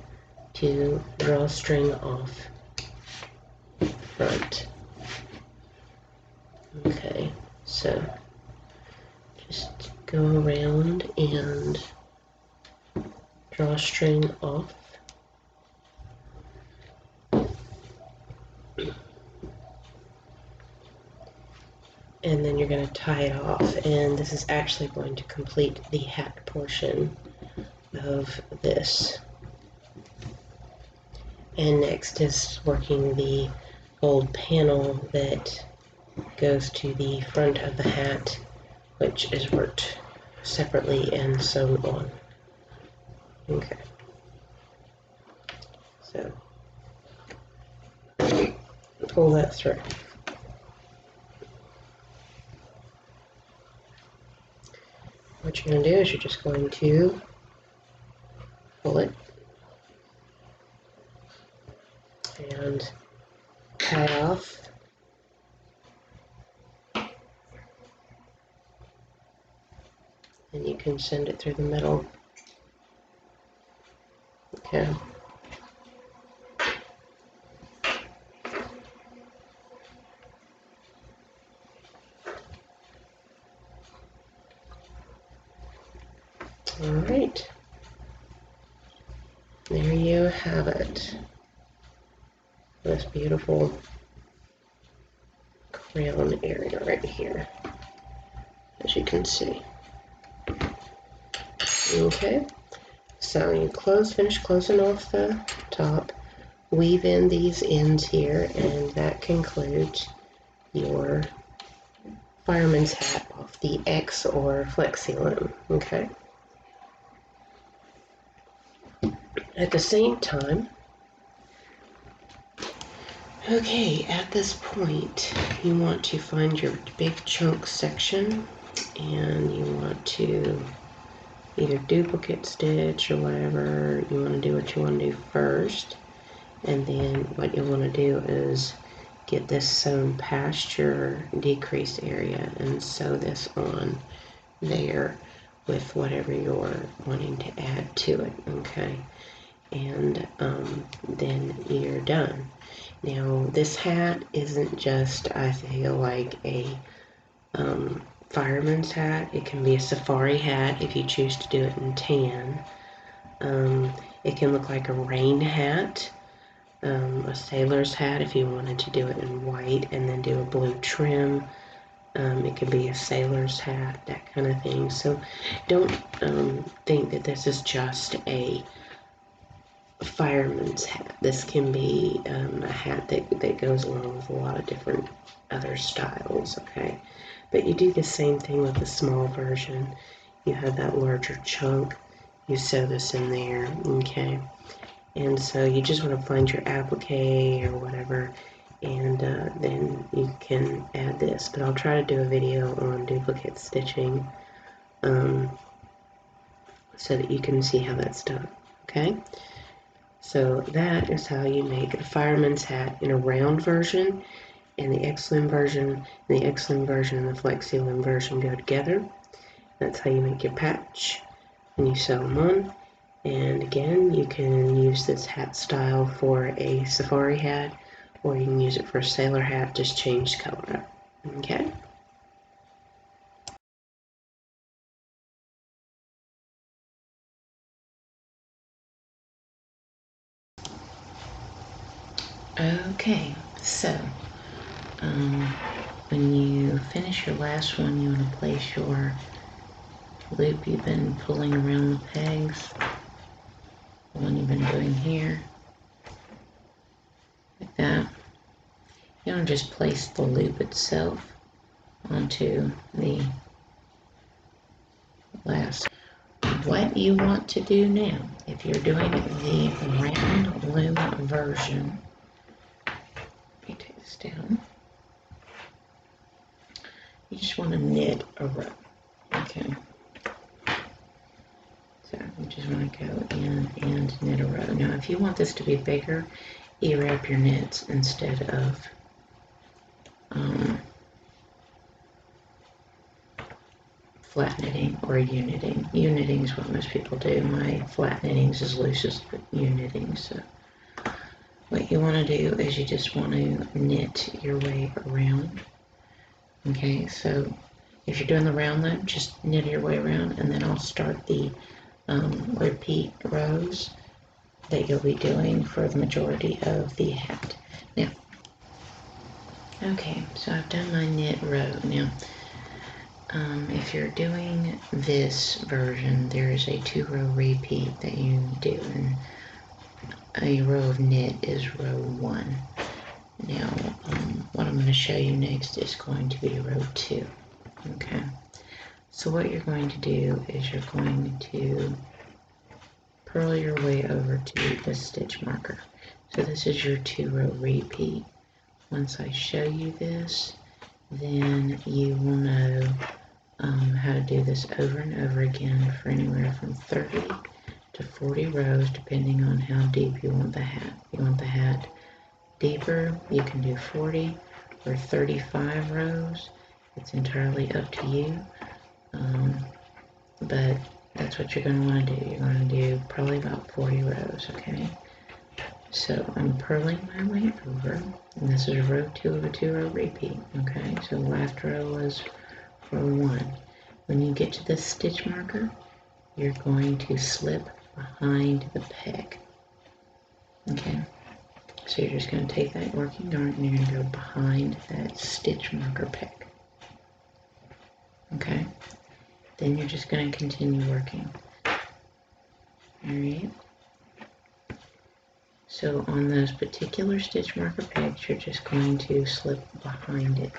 to draw string off front. Okay, so just go around and draw string off. And then you're going to tie it off, and this is actually going to complete the hat portion of this. And next is working the gold panel that goes to the front of the hat, which is worked separately and sewn on. Okay. So pull that through. What you're going to do is you're just going to pull it and tie off. And you can send it through the middle. Okay. All right. There you have it. This beautiful crown area right here, as you can see. Okay, so you finish closing off the top, weave in these ends here, and that concludes your fireman's hat off the X or Flexi Loom. Okay. At the same time, okay, at this point, you want to find your big chunk section, and you want to either duplicate stitch or whatever. You want to do what you want to do first, and then what you want to do is get this sewn past your decreased area and sew this on there with whatever you're wanting to add to it. Okay, and then you're done. Now this hat isn't just, I feel like, a fireman's hat. It can be a safari hat if you choose to do it in tan. It can look like a rain hat, a sailor's hat if you wanted to do it in white and then do a blue trim. It could be a sailor's hat, that kind of thing. So don't think that this is just a fireman's hat. This can be a hat that goes along with a lot of different other styles, okay? But you do the same thing with the small version. You have that larger chunk, you sew this in there, okay? And so you just want to find your applique or whatever, and then you can add this. But I'll try to do a video on duplicate stitching so that you can see how that's done, okay? So that is how you make a fireman's hat in a round version, and the X-Loom version, and the X-Loom version and the Flexi Loom version go together. That's how you make your patch, and you sew them on. And again, you can use this hat style for a safari hat, or you can use it for a sailor hat, just change color up, okay? Okay, so when you finish your last one, you want to place your loop you've been pulling around the pegs, the one you've been doing here, like that. You want to just place the loop itself onto the last. What you want to do now, if you're doing the round loom version, let me take this down. You just want to knit a row, okay? So you just want to go in and knit a row. Now, if you want this to be bigger, you wrap your knits instead of flat knitting or U-knitting. U-knitting is what most people do. My flat knitting is as loose as U-knitting. So what you want to do is you just want to knit your way around. Okay, so if you're doing the round loop, just knit your way around, and then I'll start the repeat rows that you'll be doing for the majority of the hat. Now, okay, so I've done my knit row. Now, if you're doing this version, there is a 2-row repeat that you do, and a row of knit is row 1. Now, what I'm going to show you next is going to be row 2. Okay, so what you're going to do is you're going to purl your way over to the stitch marker. So this is your 2-row repeat. Once I show you this, then you will know how to do this over and over again for anywhere from 30 to 40 rows, depending on how deep you want the hat. If you want the hat deeper, you can do 40 or 35 rows. It's entirely up to you, but that's what you're going to want to do. You're going to do probably about 40 rows, okay? So I'm purling my way over, and this is row 2 of a 2-row repeat, okay? So the last row was row 1. When you get to this stitch marker, you're going to slip behind the peg. Okay, so you're just going to take that working yarn and you're going to go behind that stitch marker peg. Okay, then you're just going to continue working. Alright, so on those particular stitch marker pegs, you're just going to slip behind it.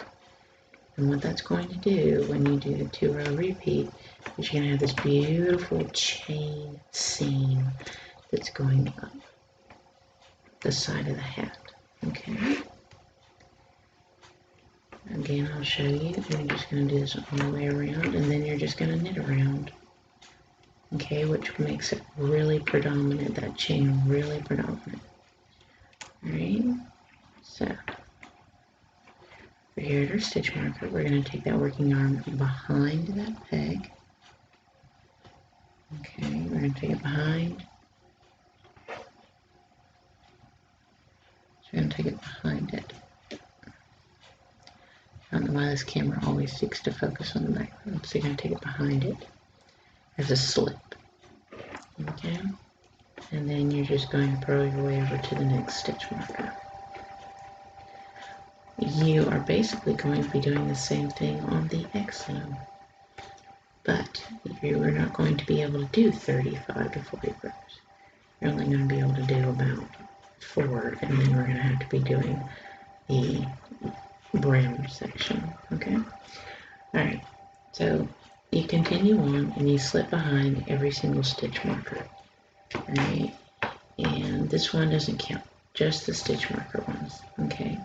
And what that's going to do when you do the 2-row repeat is you're going to have this beautiful chain seam that's going up the side of the hat. Okay. Again, I'll show you. You're just going to do this all the way around, and then you're just going to knit around. Okay, which makes it really predominant, that chain really predominant. Alright, so we're here at our stitch marker. We're going to take that working yarn behind that peg. Okay, we're going to take it behind. So we're going to take it behind it. I don't know why this camera always seeks to focus on the background. So you're going to take it behind it as a slip. Okay, and then you're just going to purl your way over to the next stitch marker. You are basically going to be doing the same thing on the X loom, but you are not going to be able to do 35 to 40 rows. You're only going to be able to do about 4, and then we're going to have to be doing the brim section. Okay, alright, so you continue on and you slip behind every single stitch marker. Alright, and this one doesn't count, just the stitch marker ones. Okay,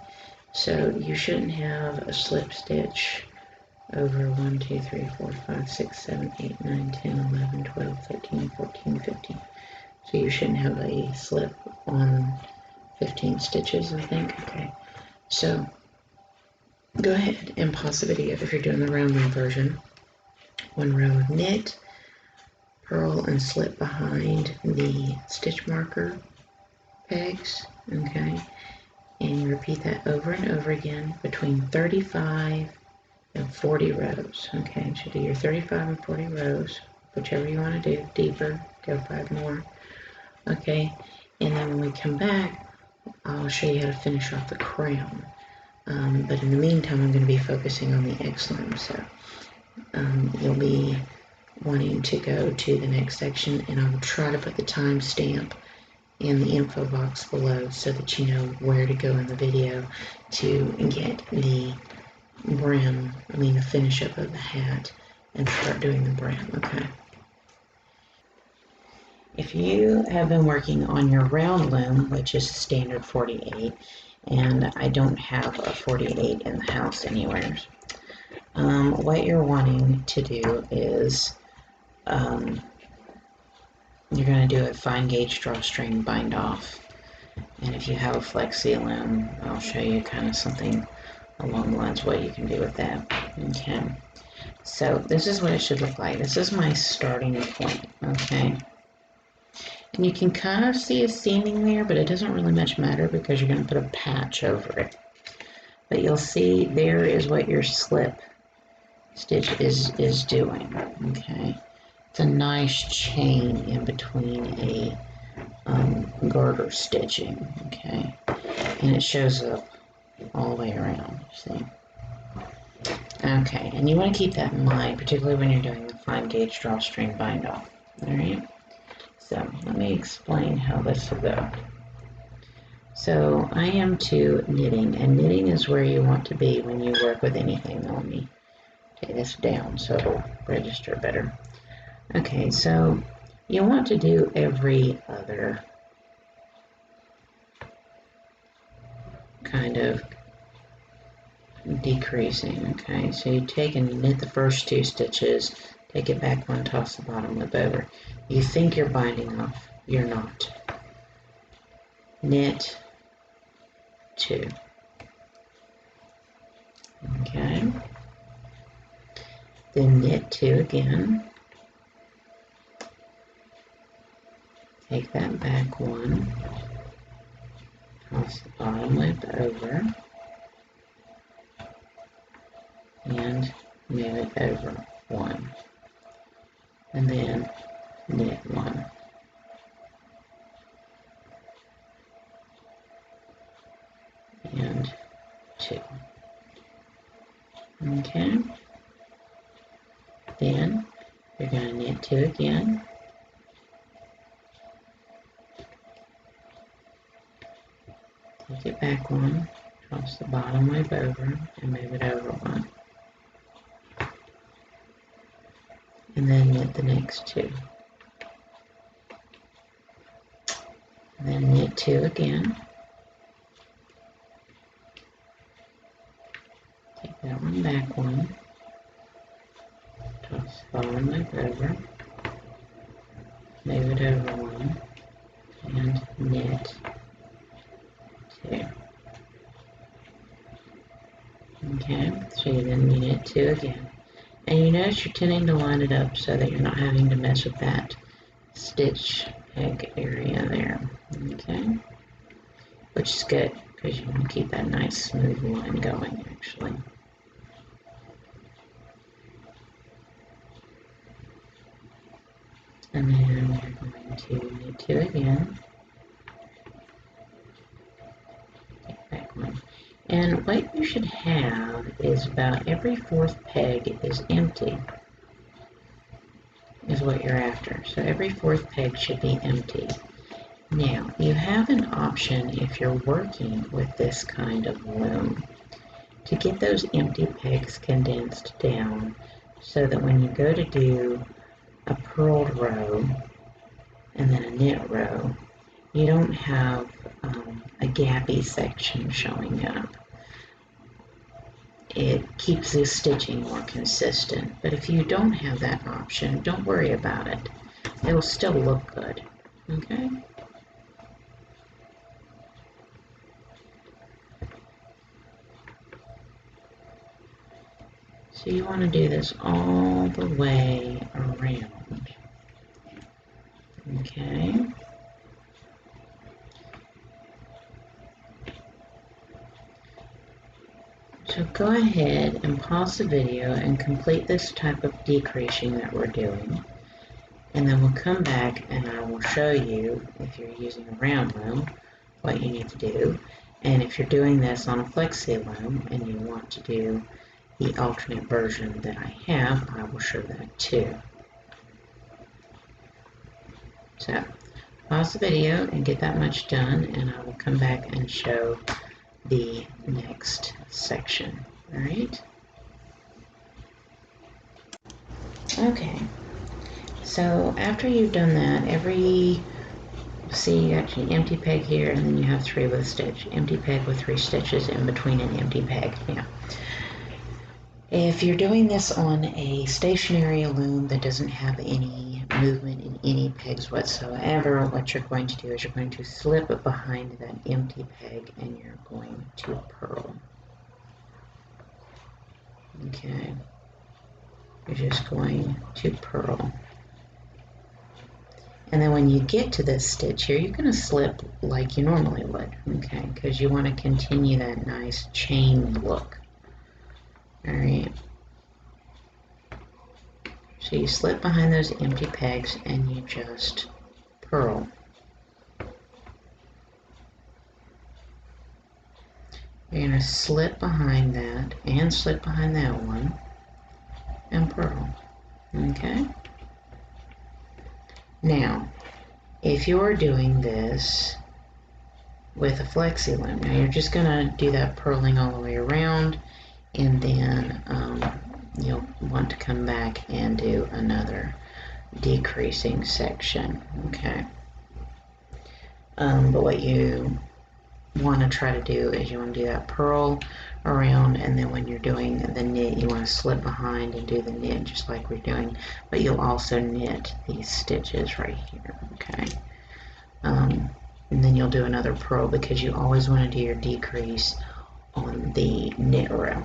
so you shouldn't have a slip stitch over 1, 2, 3, 4, 5, 6, 7, 8, 9, 10, 11, 12, 13, 14, 15. So you shouldn't have a slip on 15 stitches, I think. Okay, so go ahead and pause the video if you're doing the round loom version. 1 row of knit, purl and slip behind the stitch marker pegs, okay, and you repeat that over and over again between 35 and 40 rows. Okay, so do your 35 and 40 rows, whichever you want to do, deeper, go 5 more. Okay, and then when we come back, I'll show you how to finish off the crown. But in the meantime, I'm going to be focusing on the X loom, so you'll be wanting to go to the next section, and I will try to put the timestamp in the info box below so that you know where to go in the video to get the brim, the finish up of the hat, and start doing the brim. Okay. If you have been working on your round loom, which is standard 48, and I don't have a 48 in the house anywhere, what you're wanting to do is you're going to do a fine gauge drawstring bind off. And if you have a flexi loom, I'll show you kind of something along the lines of what you can do with that. Okay, so this is what it should look like. This is my starting point. Okay, and you can kind of see a seaming there, but it doesn't really much matter because you're going to put a patch over it. But you'll see there is what your slip stitch is doing. Okay, it's a nice chain in between a garter stitching. Okay, and it shows up all the way around. See? Okay, and you want to keep that in mind, particularly when you're doing the fine gauge drawstring bind off. All right. So let me explain how this will go. So I am to knitting, and knitting is where you want to be when you work with anything. Now let me take this down so it'll register better. Okay, so you want to do every other kind of decreasing. Okay, so you take and knit the first 2 stitches, take it back 1, toss the bottom loop over. You think you're binding off, you're not. Knit 2. Okay, then knit 2 again, take that back 1, toss the bottom loop over, and move it over 1, and then knit 1. And 2. Okay. Then you're going to knit 2 again. Take it back 1, cross the bottom loop over, and move it over 1. And then knit the next 2. And then knit 2 again. Take that one back 1. Toss the bottom loop over. Move it over 1. And knit 2. Okay, so then you knit 2 again. And you notice you're tending to line it up so that you're not having to mess with that stitch peg area there. Okay, which is good because you want to keep that nice smooth line going actually. And then you're going to knit 2 again. Take back 1. And what you should have is about every 4th peg is empty, is what you're after. So every 4th peg should be empty. Now, you have an option if you're working with this kind of loom to get those empty pegs condensed down so that when you go to do a purled row and then a knit row, you don't have a gappy section showing up. It keeps the stitching more consistent. But if you don't have that option, don't worry about it. It will still look good. Okay? So you want to do this all the way around. Okay? So go ahead and pause the video and complete this type of decreasing that we're doing. And then we'll come back and I will show you, if you're using a round loom, what you need to do. And if you're doing this on a flexi loom and you want to do the alternate version that I have, I will show that too. So pause the video and get that much done, and I will come back and show the next section. All right? Okay. So after you've done that, see, you got your empty peg here, and then you have 3 with a stitch. Empty peg with 3 stitches in between an empty peg. Now, if you're doing this on a stationary loom that doesn't have any movement in any pegs whatsoever, what you're going to do is you're going to slip it behind that empty peg and you're going to purl. Okay. You're just going to purl. And then when you get to this stitch here, you're going to slip like you normally would, okay, because you want to continue that nice chain look. All right. So you slip behind those empty pegs and you just purl. You're going to slip behind that and slip behind that one and purl. Okay? Now, if you're doing this with a flexi loom, now you're just going to do that purling all the way around, and then you'll want to come back and do another decreasing section. Okay. But what you want to try to do is you want to do that purl around, and then when you're doing the knit, you want to slip behind and do the knit just like we're doing, but you'll also knit these stitches right here. Okay. And then you'll do another purl because you always want to do your decrease on the knit row.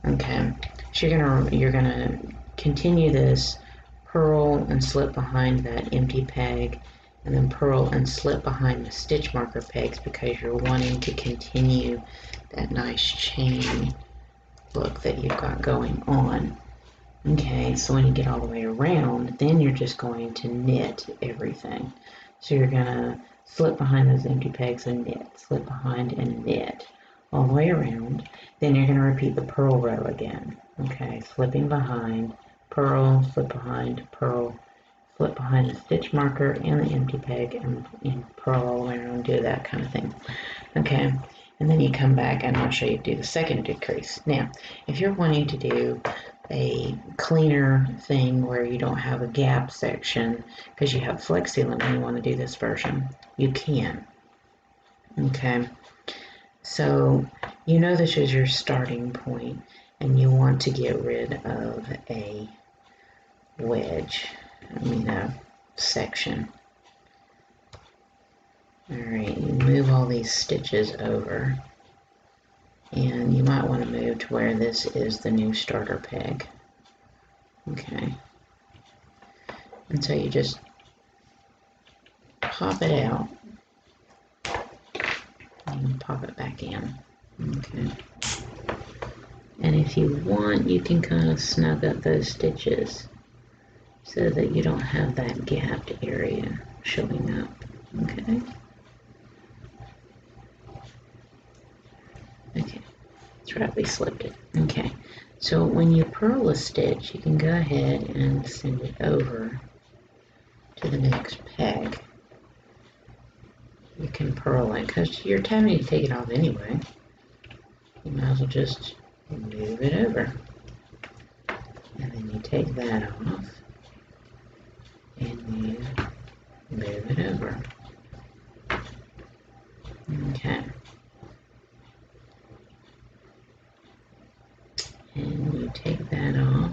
Okay, so you're gonna continue this purl and slip behind that empty peg, and then purl and slip behind the stitch marker pegs because you're wanting to continue that nice chain look that you've got going on. Okay, so when you get all the way around, then you're just going to knit everything. So you're gonna slip behind those empty pegs and knit, slip behind and knit all the way around. Then you're gonna repeat the purl row again. Okay, slipping behind, purl, slip behind, purl, slip behind the stitch marker and the empty peg and purl all the way around, do that kind of thing. Okay, and then you come back and I'll show you to do the second decrease. Now, if you're wanting to do a cleaner thing where you don't have a gap section because you have flexi loom and you want to do this version, you can. Okay, so you know this is your starting point and you want to get rid of a wedge, section. Alright, you move all these stitches over. And you might want to move to where this is the new starter peg. Okay. And so you just pop it out and pop it back in. Okay. And if you want, you can kind of snug up those stitches so that you don't have that gapped area showing up. Okay. Okay. That's right, we slipped it. Okay. So when you purl a stitch, you can go ahead and send it over to the next peg. You can purl it because you're having to take it off anyway. You might as well just move it over. And then you take that off and you move it over. Okay. And you take that off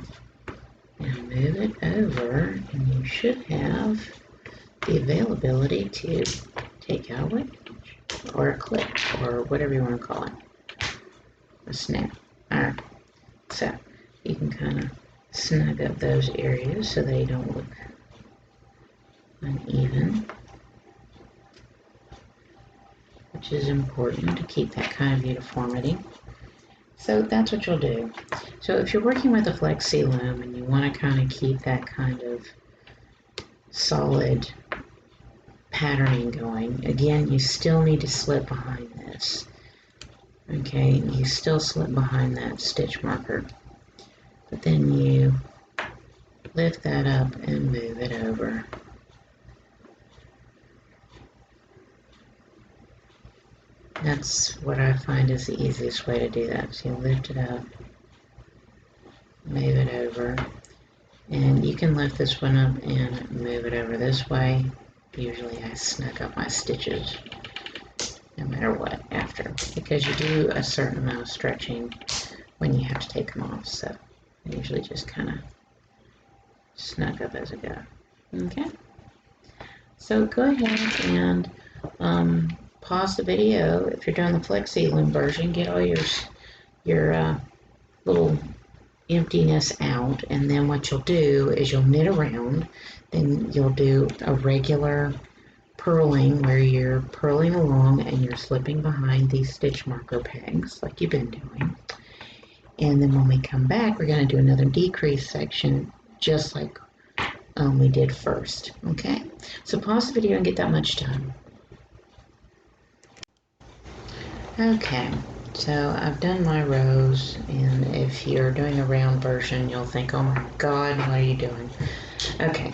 and move it over, and you should have the availability to take out a wedge or a clip or whatever you want to call it, a snap. Alright, so you can kind of snug up those areas so they don't look uneven, which is important to keep that kind of uniformity. So that's what you'll do. So if you're working with a flexi loom and you want to kind of keep that kind of solid patterning going, again, you still need to slip behind this. Okay, you still slip behind that stitch marker, but then you lift that up and move it over. That's what I find is the easiest way to do that. So you lift it up, move it over, and you can lift this one up and move it over this way. Usually I snug up my stitches no matter what after, because you do a certain amount of stretching when you have to take them off. So I usually just kind of snug up as I go. Okay, so go ahead and pause the video if you're doing the flexi loom version. Get all your little emptiness out, and then what you'll do is you'll knit around. Then you'll do a regular purling where you're purling along and you're slipping behind these stitch marker pegs like you've been doing. And then when we come back, we're going to do another decrease section just like we did first. Okay, so pause the video and get that much done. Okay, so I've done my rows, and if you're doing a round version, you'll think, oh my god, what are you doing? Okay,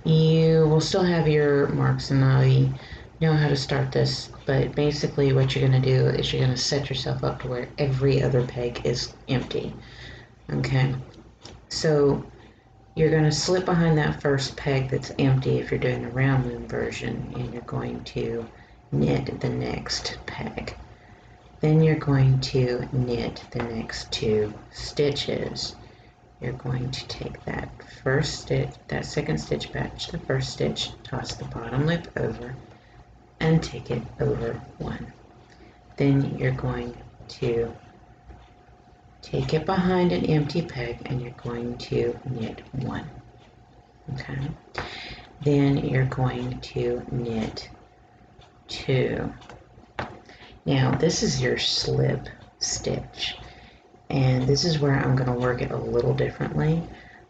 you will still have your marks and you know how to start this, but basically what you're going to do is you're going to set yourself up to where every other peg is empty. Okay, so you're going to slip behind that first peg that's empty if you're doing the round loom version, and you're going to knit the next peg. Then you're going to knit the next 2 stitches. You're going to take that first stitch, that second stitch back to the first stitch, toss the bottom loop over, and take it over 1. Then you're going to take it behind an empty peg and you're going to knit 1. Okay. Then you're going to knit 2. Now this is your slip stitch, and this is where I'm going to work it a little differently.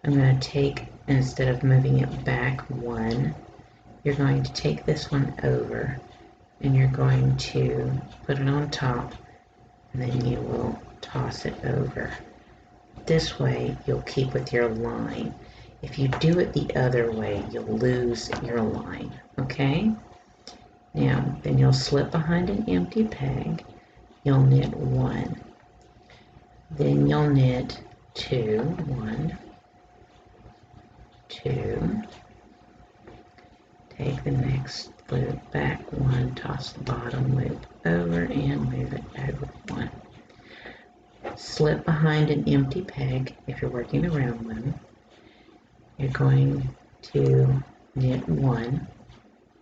I'm going to take, instead of moving it back one, you're going to take this one over and you're going to put it on top, and then you will toss it over. This way you'll keep with your line. If you do it the other way, you'll lose your line, okay? Now, then you'll slip behind an empty peg, you'll knit 1, then you'll knit 2, 1, 2, take the next loop back 1, toss the bottom loop over and move it over 1. Slip behind an empty peg if you're working the round loom. You're going to knit 1,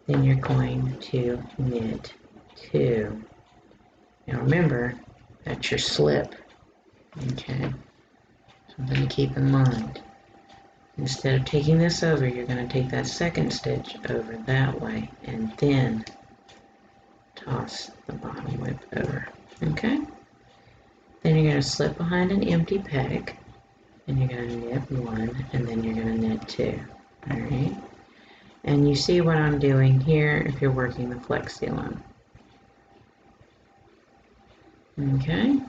then you're going to knit 2. Now remember, that's your slip, okay? Something to keep in mind. Instead of taking this over, you're going to take that second stitch over that way and then toss the bottom loop over, okay? Then you're going to slip behind an empty peg and you're going to knit 1 and then you're going to knit 2, all right? And you see what I'm doing here if you're working the flexi loom. Okay?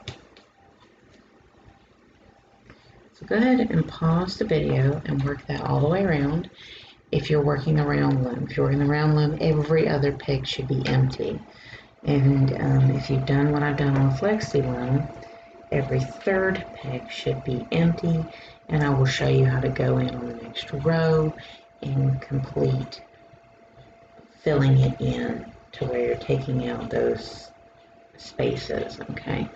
So go ahead and pause the video and work that all the way around if you're working the round loom. If you're working the round loom, every other peg should be empty. And if you've done what I've done on the flexi loom, every third peg should be empty, and I will show you how to go in on the next row and complete filling it in to where you're taking out those spaces, okay?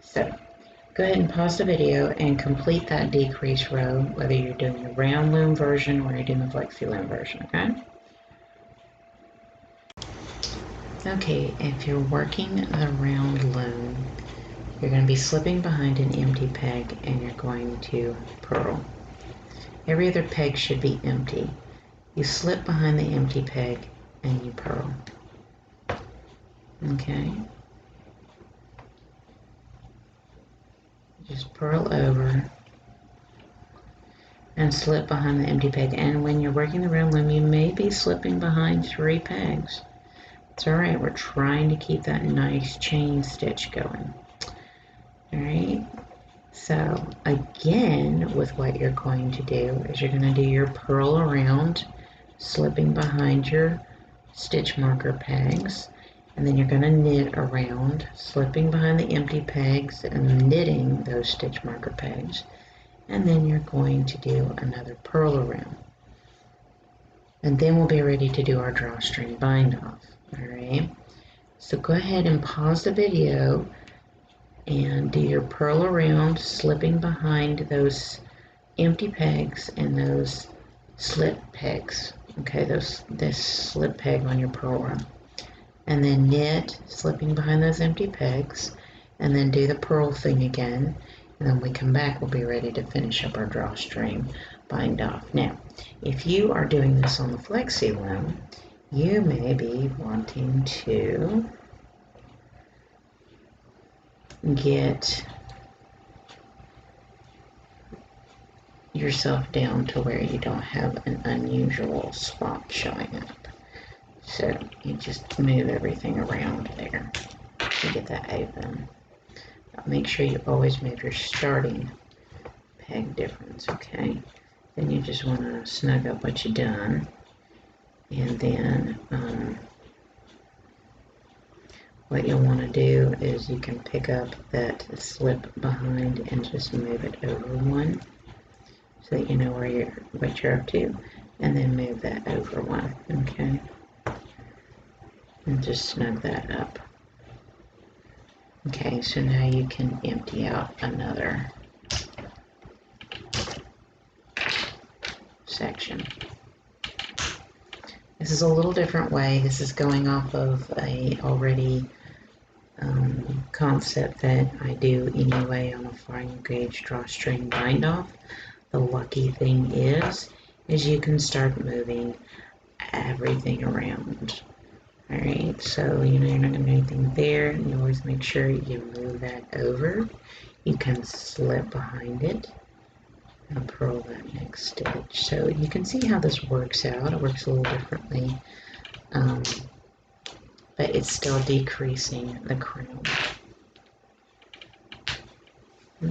So go ahead and pause the video and complete that decrease row, whether you're doing the round loom version or you're doing the flexi loom version, okay? Okay, if you're working the round loom, you're going to be slipping behind an empty peg and you're going to purl. Every other peg should be empty. You slip behind the empty peg and you purl. Okay? Just purl over and slip behind the empty peg. And when you're working the round loom, you may be slipping behind 3 pegs. It's alright, we're trying to keep that nice chain stitch going. Alright, so again, with what you're going to do is you're going to do your purl around, slipping behind your stitch marker pegs, and then you're going to knit around, slipping behind the empty pegs and knitting those stitch marker pegs, and then you're going to do another purl around. And then we'll be ready to do our drawstring bind off. Alright, so go ahead and pause the video and do your purl around, slipping behind those empty pegs and those slip pegs. Okay, this slip peg on your purl row. And then knit, slipping behind those empty pegs, and then do the purl thing again. And then when we come back, we'll be ready to finish up our drawstring bind off. Now, if you are doing this on the flexi loom, you may be wanting to get yourself down to where you don't have an unusual spot showing up. So you just move everything around there to get that open. Make sure you always move your starting peg difference, okay? Then you just want to snug up what you've done. And then what you'll want to do is you can pick up that slip behind and just move it over 1 so that you know what you're up to, and then move that over 1, okay? And just snug that up. Okay, so now you can empty out another section. This is a little different way. This is going off of a already concept that I do anyway on a fine gauge drawstring bind off. The lucky thing is you can start moving everything around. Alright, so you're not going to do anything there. You always make sure you move that over. You can slip behind it and purl that next stitch. So you can see how this works out. It works a little differently, but it's still decreasing the crown.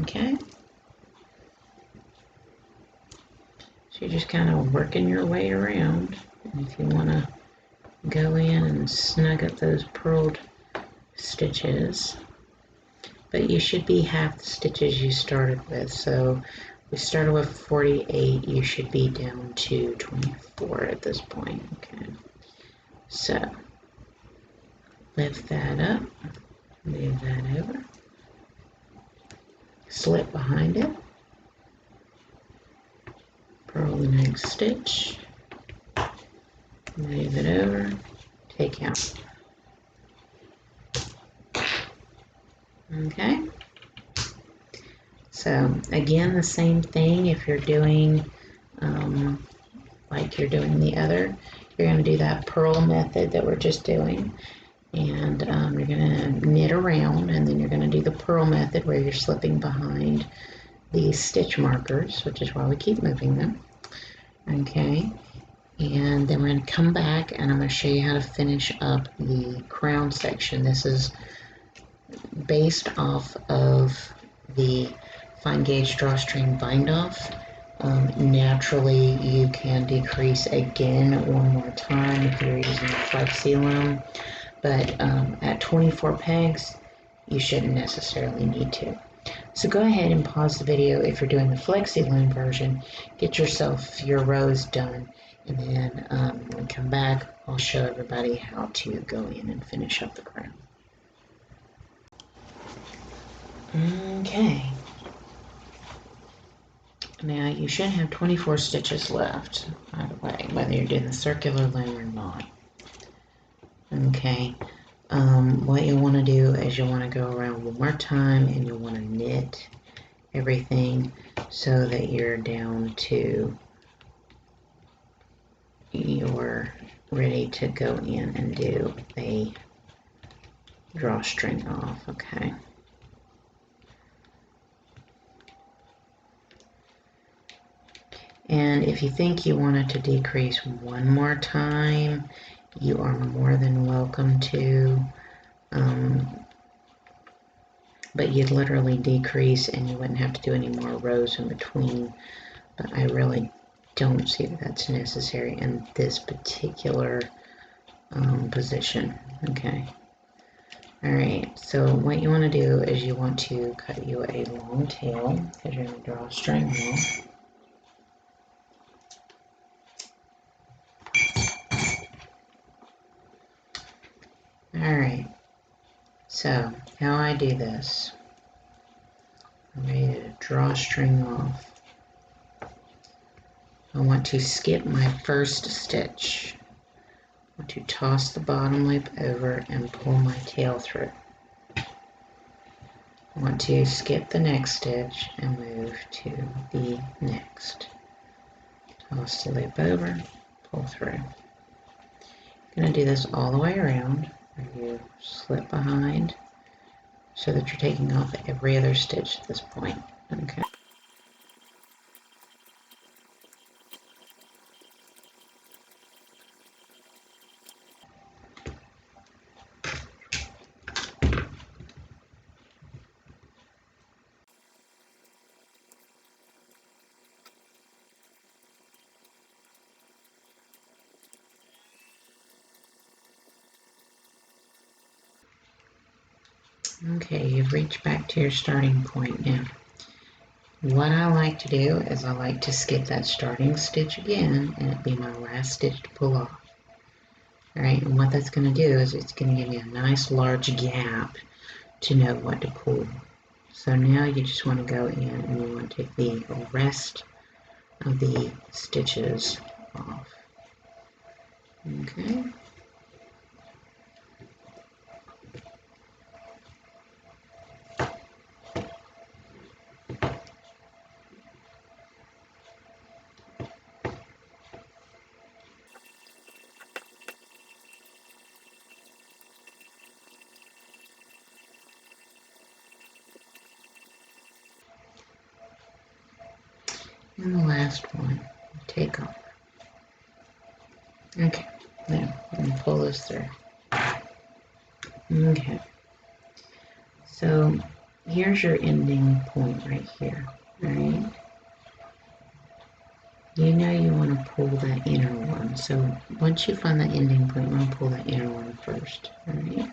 Okay. So you're just kind of working your way around. And if you want to go in and snug up those purled stitches, but you should be half the stitches you started with. So we started with 48, you should be down to 24 at this point. Okay, so lift that up, move that over, slip behind it, purl the next stitch, move it over, take out. Okay, so again, the same thing. If you're doing like you're doing the other, you're going to do that purl method that we're just doing, and you're going to knit around, and then you're going to do the purl method where you're slipping behind these stitch markers, which is why we keep moving them. Okay, and then we're going to come back and I'm going to show you how to finish up the crown section. This is based off of the fine gauge drawstring bind off. Naturally, you can decrease again one more time if you're using the Flexi Loom, but at 24 pegs, you shouldn't necessarily need to. So go ahead and pause the video if you're doing the Flexi Loom version, get yourself your rows done, and then when we come back, I'll show everybody how to go in and finish up the crown. Okay. Now you should have 24 stitches left, by the way, whether you're doing the circular loom or not. Okay, what you want to do is you want to go around one more time and you want to knit everything so that you're down to, you're ready to go in and do a drawstring off, okay? And if you think you wanted to decrease one more time, you are more than welcome to, but you'd literally decrease and you wouldn't have to do any more rows in between. But I really don't see that that's necessary in this particular position. Okay. All right, so what you want to do is you want to cut you a long tail because you're going to draw a string now. Alright, so how I do this, I'm ready to draw a string off. I want to skip my first stitch. I want to toss the bottom loop over and pull my tail through. I want to skip the next stitch and move to the next. Toss the loop over, pull through. I'm going to do this all the way around. You slip behind so that you're taking off every other stitch at this point. Okay. Okay, you've reached back to your starting point now. What I like to do is I like to skip that starting stitch again and it be my last stitch to pull off. Alright, and what that's going to do is it's going to give me a nice large gap to know what to pull. So now you just want to go in and you want to take the rest of the stitches off. Okay. And the last one, take off. Okay, now I'm going to pull this through. Okay, so here's your ending point right here, right? You know you want to pull that inner one, so once you find that ending point, you want to pull that inner one first, alright?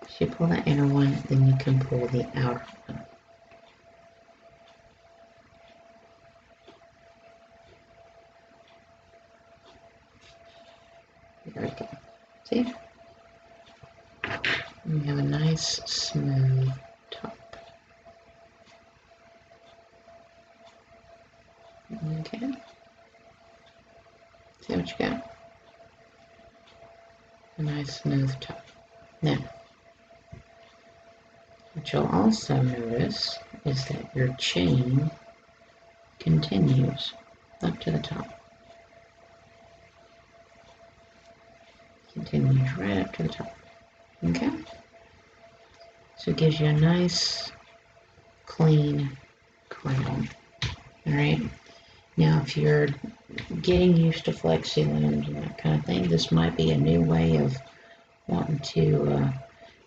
So you pull that inner one, then you can pull the outer one. There we go. See? And you have a nice smooth top. Okay. See what you got? A nice smooth top. Now, what you'll also notice is that your chain continues up to the top. Continues right up to the top. Okay? So it gives you a nice, clean crown. Alright? Now, if you're getting used to flexi looms and that kind of thing, this might be a new way of wanting to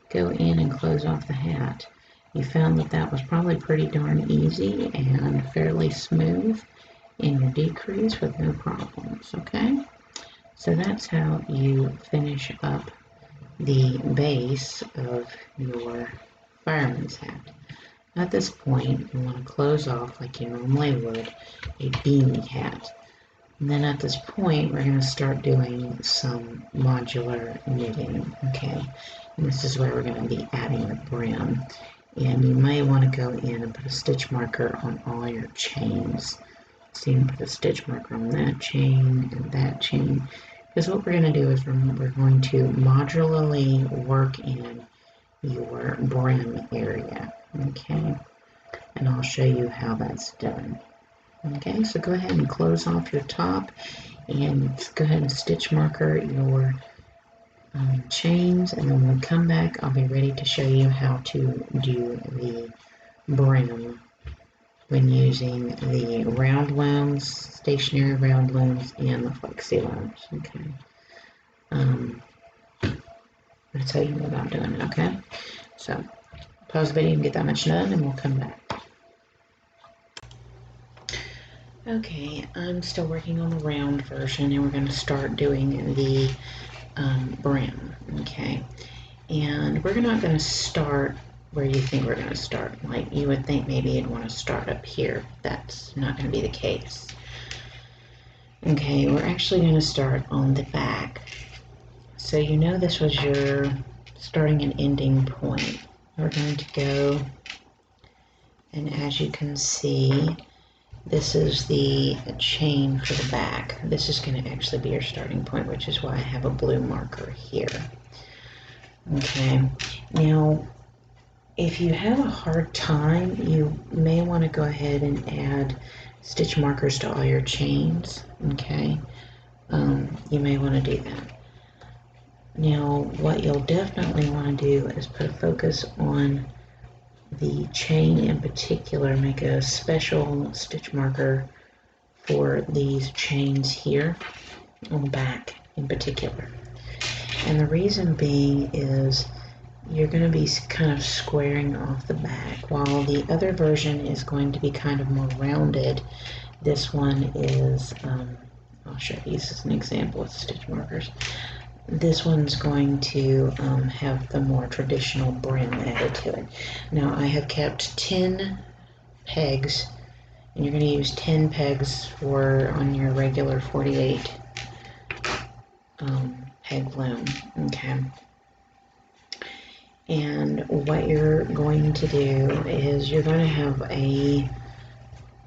go in and close off the hat. You found that that was probably pretty darn easy and fairly smooth in your decrease with no problems, okay? So that's how you finish up the base of your fireman's hat. At this point, you want to close off like you normally would a beanie hat. And then at this point, we're going to start doing some modular knitting, okay? And this is where we're going to be adding the brim. And you may want to go in and put a stitch marker on all your chains. So you can put a stitch marker on that chain and that chain. Because what we're going to do is we're going to modularly work in your brim area, okay? And I'll show you how that's done. Okay, so go ahead and close off your top and go ahead and stitch marker your chains, and then when we come back, I'll be ready to show you how to do the brim when using the round looms, stationary round looms, and the flexi looms. Okay. I'll tell you what I'm doing, okay? So, pause the video and get that much done, and we'll come back. Okay, I'm still working on the round version, and we're going to start doing the brim, okay? And we're not going to start where you think we're going to start. Like, you would think maybe you'd want to start up here. That's not going to be the case. Okay, we're actually going to start on the back. So you know this was your starting and ending point. We're going to go, and as you can see, this is the chain for the back. This is going to actually be your starting point, which is why I have a blue marker here. Okay, now if you have a hard time, you may want to go ahead and add stitch markers to all your chains. Okay, you may want to do that. Now, what you'll definitely want to do is put a focus on the chain in particular. Make a special stitch marker for these chains here on the back in particular. And the reason being is you're going to be kind of squaring off the back. While the other version is going to be kind of more rounded, this one is, I'll show you this as an example with stitch markers. This one's going to have the more traditional brim added to it. Now I have kept 10 pegs, and you're going to use 10 pegs on your regular 48 peg loom. Okay. And what you're going to do is you're going to have a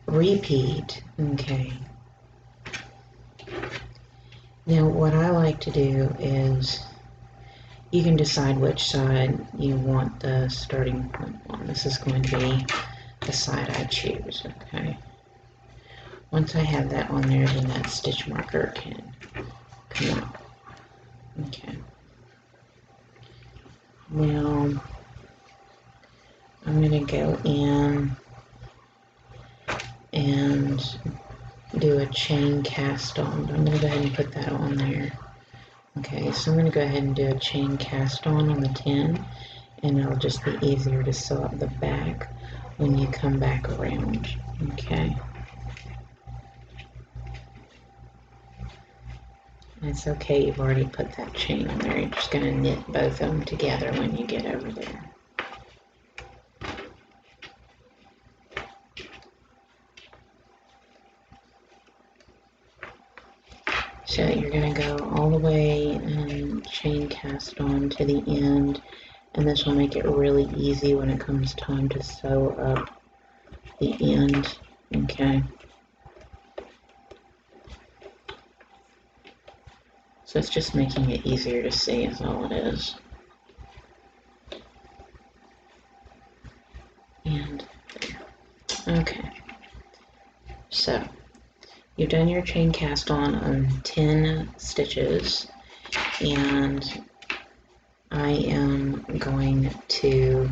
repeat. Okay. Now, what I like to do is you can decide which side you want the starting point on. This is going to be the side I choose, okay? Once I have that on there, then that stitch marker can come out. Okay. Now, I'm going to go in and and do a chain cast on. I'm going to go ahead and put that on there. Okay, so I'm going to go ahead and do a chain cast on the 10, and it'll just be easier to sew up the back when you come back around. Okay. It's okay, you've already put that chain on there. You're just going to knit both of them together when you get over there. So you're going to go all the way and chain cast on to the end, and this will make it really easy when it comes time to sew up the end. Okay. So it's just making it easier to see is all it is. And there. Okay. So you've done your chain cast on 10 stitches, and I am going to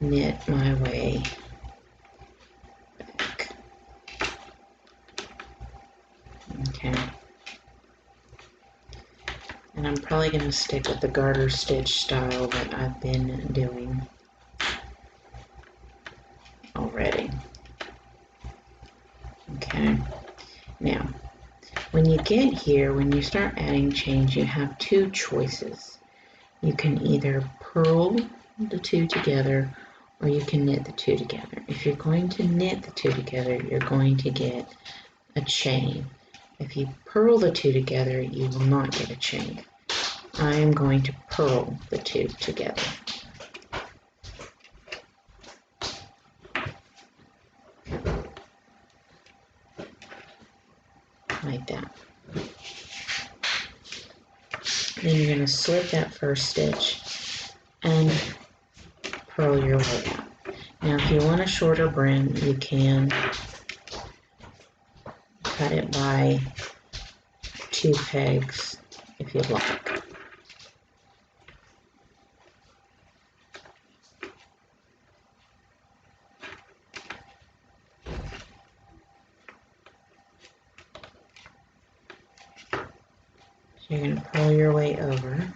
knit my way back. Okay. And I'm probably going to stick with the garter stitch style that I've been doing already. Okay. Now, when you get here, when you start adding chains, you have two choices. You can either purl the two together, or you can knit the two together. If you're going to knit the two together, you're going to get a chain. If you purl the two together, you will not get a chain. I am going to purl the two together. Like that. Then you're going to slip that first stitch and purl your way out. Now if you want a shorter brim, you can cut it by 2 pegs if you'd like. So you're going to purl your way over.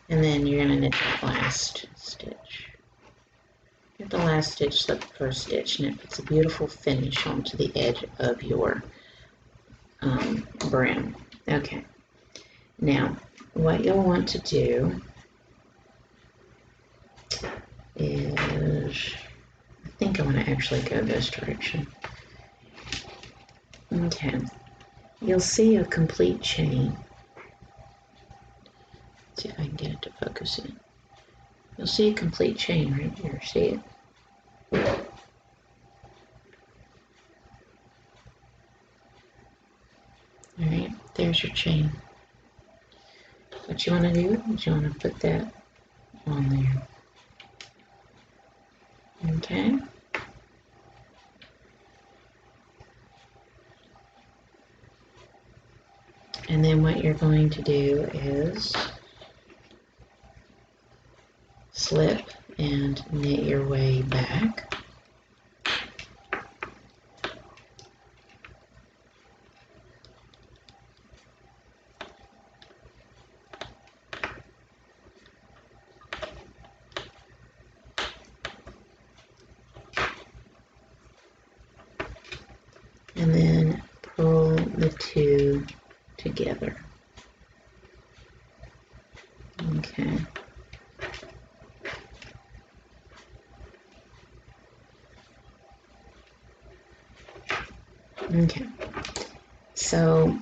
And then you're going to knit that last stitch. Get the last stitch, slip the first stitch, and it puts a beautiful finish onto the edge of your brim. Okay. Now, what you'll want to do is, I think I want to actually go this direction. Okay. You'll see a complete chain. See if I can get it to focus in. You'll see a complete chain right here. See it? Alright, there's your chain. What you want to do is you want to put that on there. Okay? And then what you're going to do is slip and knit your way back. And then pull the two together. Okay. Okay. So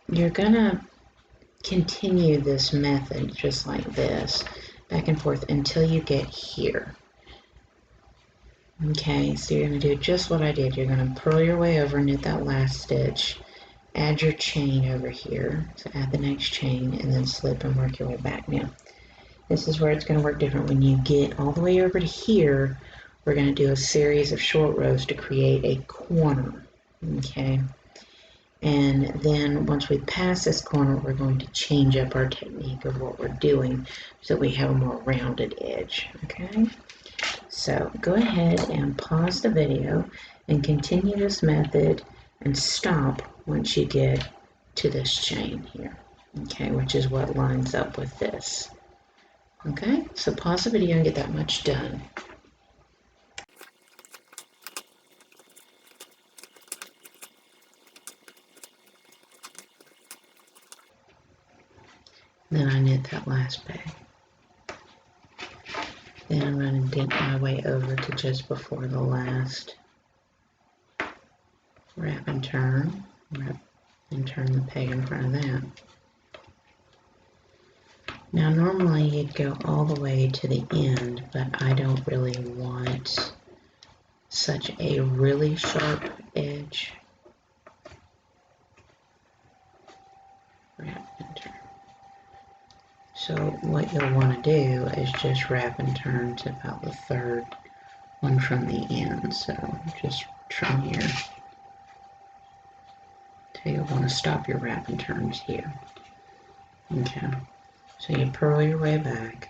you're gonna continue this method just like this, back and forth until you get here. Okay, so you're going to do just what I did. You're going to purl your way over, knit that last stitch, add your chain over here, so add the next chain, and then slip and work your way back. Now, this is where it's going to work different. When you get all the way over to here, we're going to do a series of short rows to create a corner, okay? And then once we pass this corner, we're going to change up our technique of what we're doing so we have a more rounded edge, okay? So go ahead and pause the video and continue this method and stop once you get to this chain here, okay, which is what lines up with this. Okay, so pause the video and get that much done. Then I knit that last peg. Then I'm going to dip my way over to just before the last wrap and turn the peg in front of that. Now normally you'd go all the way to the end, but I don't really want such a really sharp edge. Wrap and turn. So what you'll want to do is just wrap and turn to about the third one from the end. So just from here. So you'll want to stop your wrap and turns here. Okay. So you purl your way back.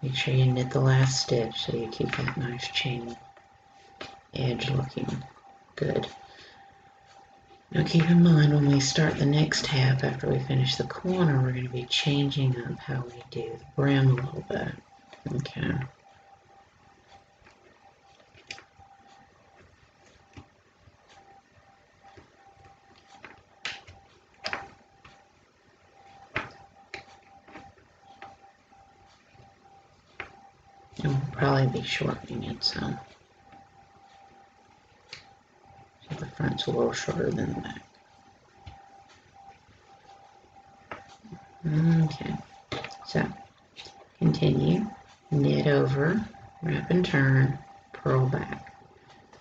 Make sure you knit the last stitch so you keep that nice chain edge looking good. Now keep in mind when we start the next half after we finish the corner, we're going to be changing up how we do the brim a little bit. Okay. And we'll probably be shortening it some. So the front's a little shorter than the back. Okay, so continue, knit over, wrap and turn, purl back.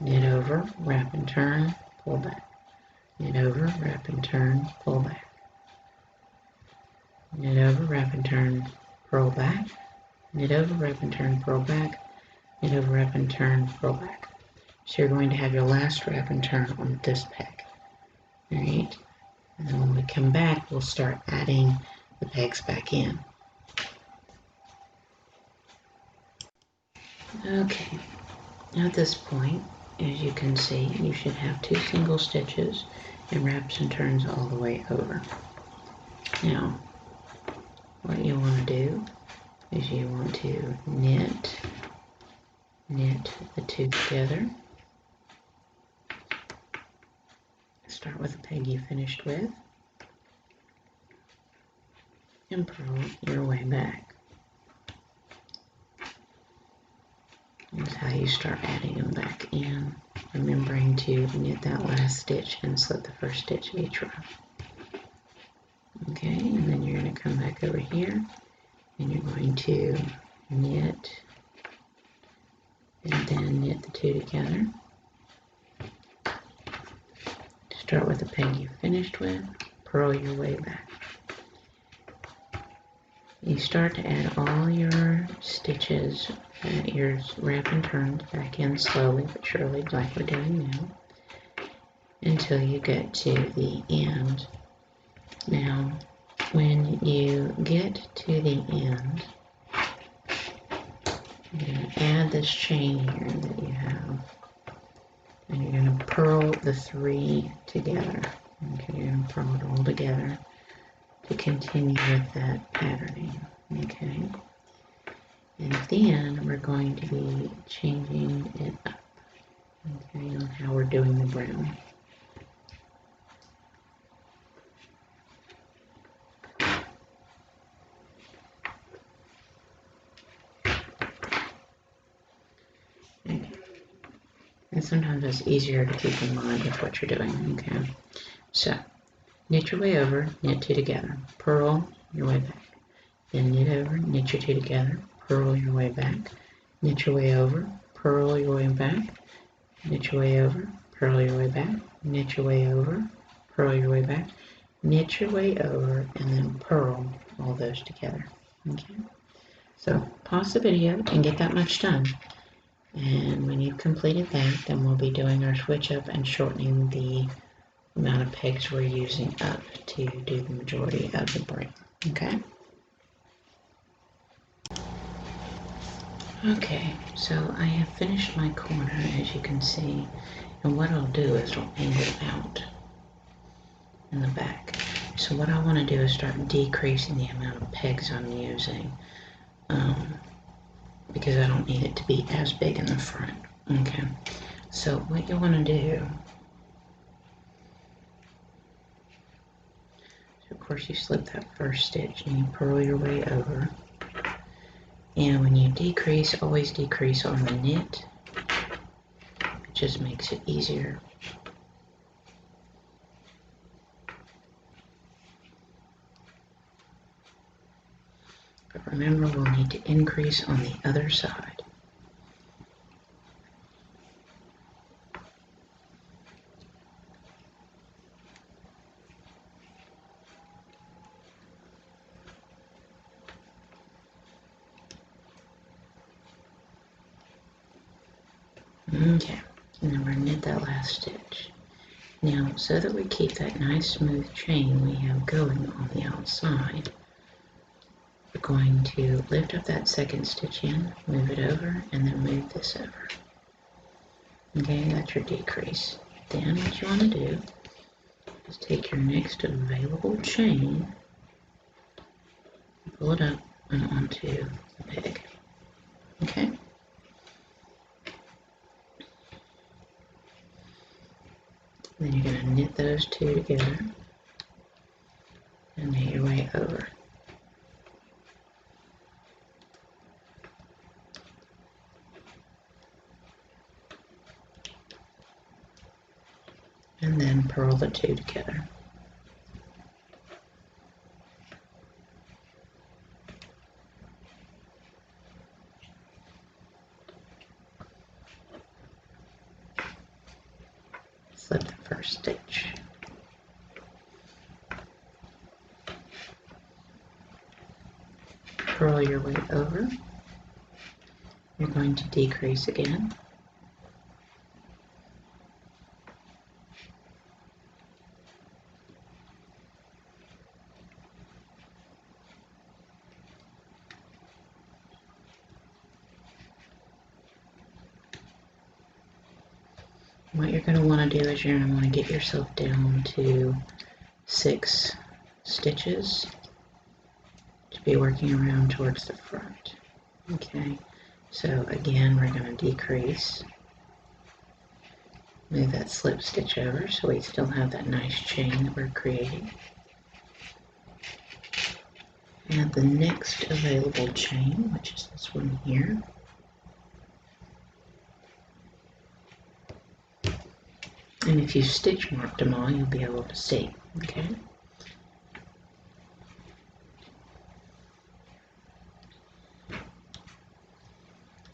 Knit over, wrap and turn, pull back. Knit over, wrap and turn, pull back. Knit over, wrap and turn, purl back. Knit over, wrap and turn, purl back. Knit over, wrap and turn, purl back. So you're going to have your last wrap and turn on this peg. Alright, and then when we come back, we'll start adding the pegs back in. Okay, now at this point, as you can see, you should have 2 single stitches and wraps and turns all the way over. Now, what you want to do is you want to knit the 2 together. Start with the peg you finished with and purl your way back. That's how you start adding them back in, remembering to knit that last stitch and slip the first stitch of each row. Okay, and then you're going to come back over here and you're going to knit and then knit the 2 together. Start with the peg you finished with, purl your way back. You start to add all your stitches, your wrap and turns back in slowly but surely, like we're doing now, until you get to the end. Now, when you get to the end, you're going to add this chain here that you have, and you're going to purl the 3 together. Okay, you're going to purl it all together to continue with that patterning. Okay, and then we're going to be changing it up, okay, on how we're doing the brim. Okay. And sometimes it's easier to keep in mind with what you're doing. Okay, so knit your way over, knit 2 together, purl your way back, then knit over, knit your 2 together, purl your way back, knit your way over, purl your way back, knit your way over, purl your way back, knit your way over, purl your way back, knit your way over, and then purl all those together. Okay, So pause the video and get that much done. And when you've completed that, then we'll be doing our switch up and shortening the amount of pegs we're using up to do the majority of the brim. Okay? Okay, so I have finished my corner, as you can see, and what I'll do is I'll angle out in the back. So what I want to do is start decreasing the amount of pegs I'm using, because I don't need it to be as big in the front. Okay, so what you want to do, so of course you slip that first stitch and you purl your way over. And when you decrease, always decrease on the knit. It just makes it easier. But remember, we'll need to increase on the other side. Okay, and then we're going to knit that last stitch. Now, so that we keep that nice smooth chain we have going on the outside, we're going to lift up that second stitch in, move it over, and then move this over. Okay, that's your decrease. Then what you want to do is take your next available chain, pull it up and onto the peg. Okay? Then you're going to knit those two together and knit your way over. And then purl the two together. Slip the first stitch. Purl your way over. You're going to decrease again. What you're going to want to do is you're going to want to get yourself down to 6 stitches to be working around towards the front. Okay, so again we're going to decrease, move that slip stitch over so we still have that nice chain that we're creating. Add the next available chain, which is this one here. And if you stitch marked them all, you'll be able to see, okay?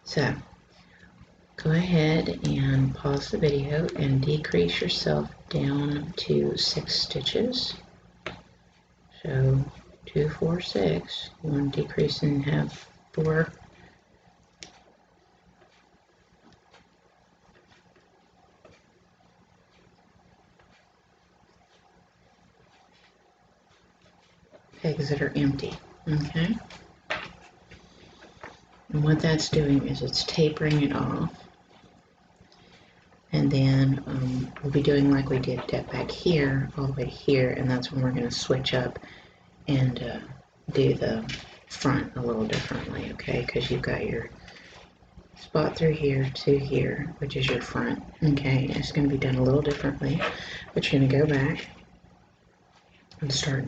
So, go ahead and pause the video and decrease yourself down to 6 stitches. So, 2, 4, 6. You want to decrease and have 4. Pegs that are empty, okay? And what that's doing is it's tapering it off. And then we'll be doing like we did that back here, all the way to here, and that's when we're going to switch up and do the front a little differently, okay? Because you've got your spot through here to here, which is your front, okay? It's going to be done a little differently, but you're going to go back and start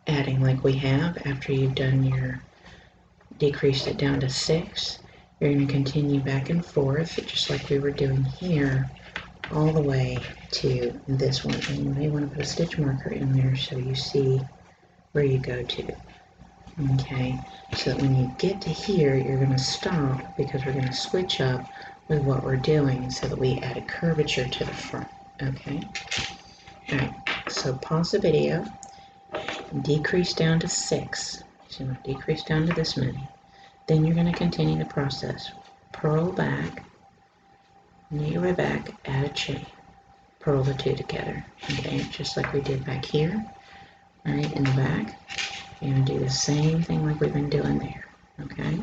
adding like we have after you've done your decreased it down to 6. You're going to continue back and forth just like we were doing here all the way to this one, and you may want to put a stitch marker in there so you see where you go to. Okay, so when you get to here you're going to stop because we're going to switch up with what we're doing so that we add a curvature to the front. Okay, alright, so pause the video. Decrease down to 6. So you want to decrease down to this many. Then you're going to continue the process. Purl back, knit your way back, add a chain, purl the two together. Okay, just like we did back here. All right, in the back, you're going to do the same thing like we've been doing there. Okay,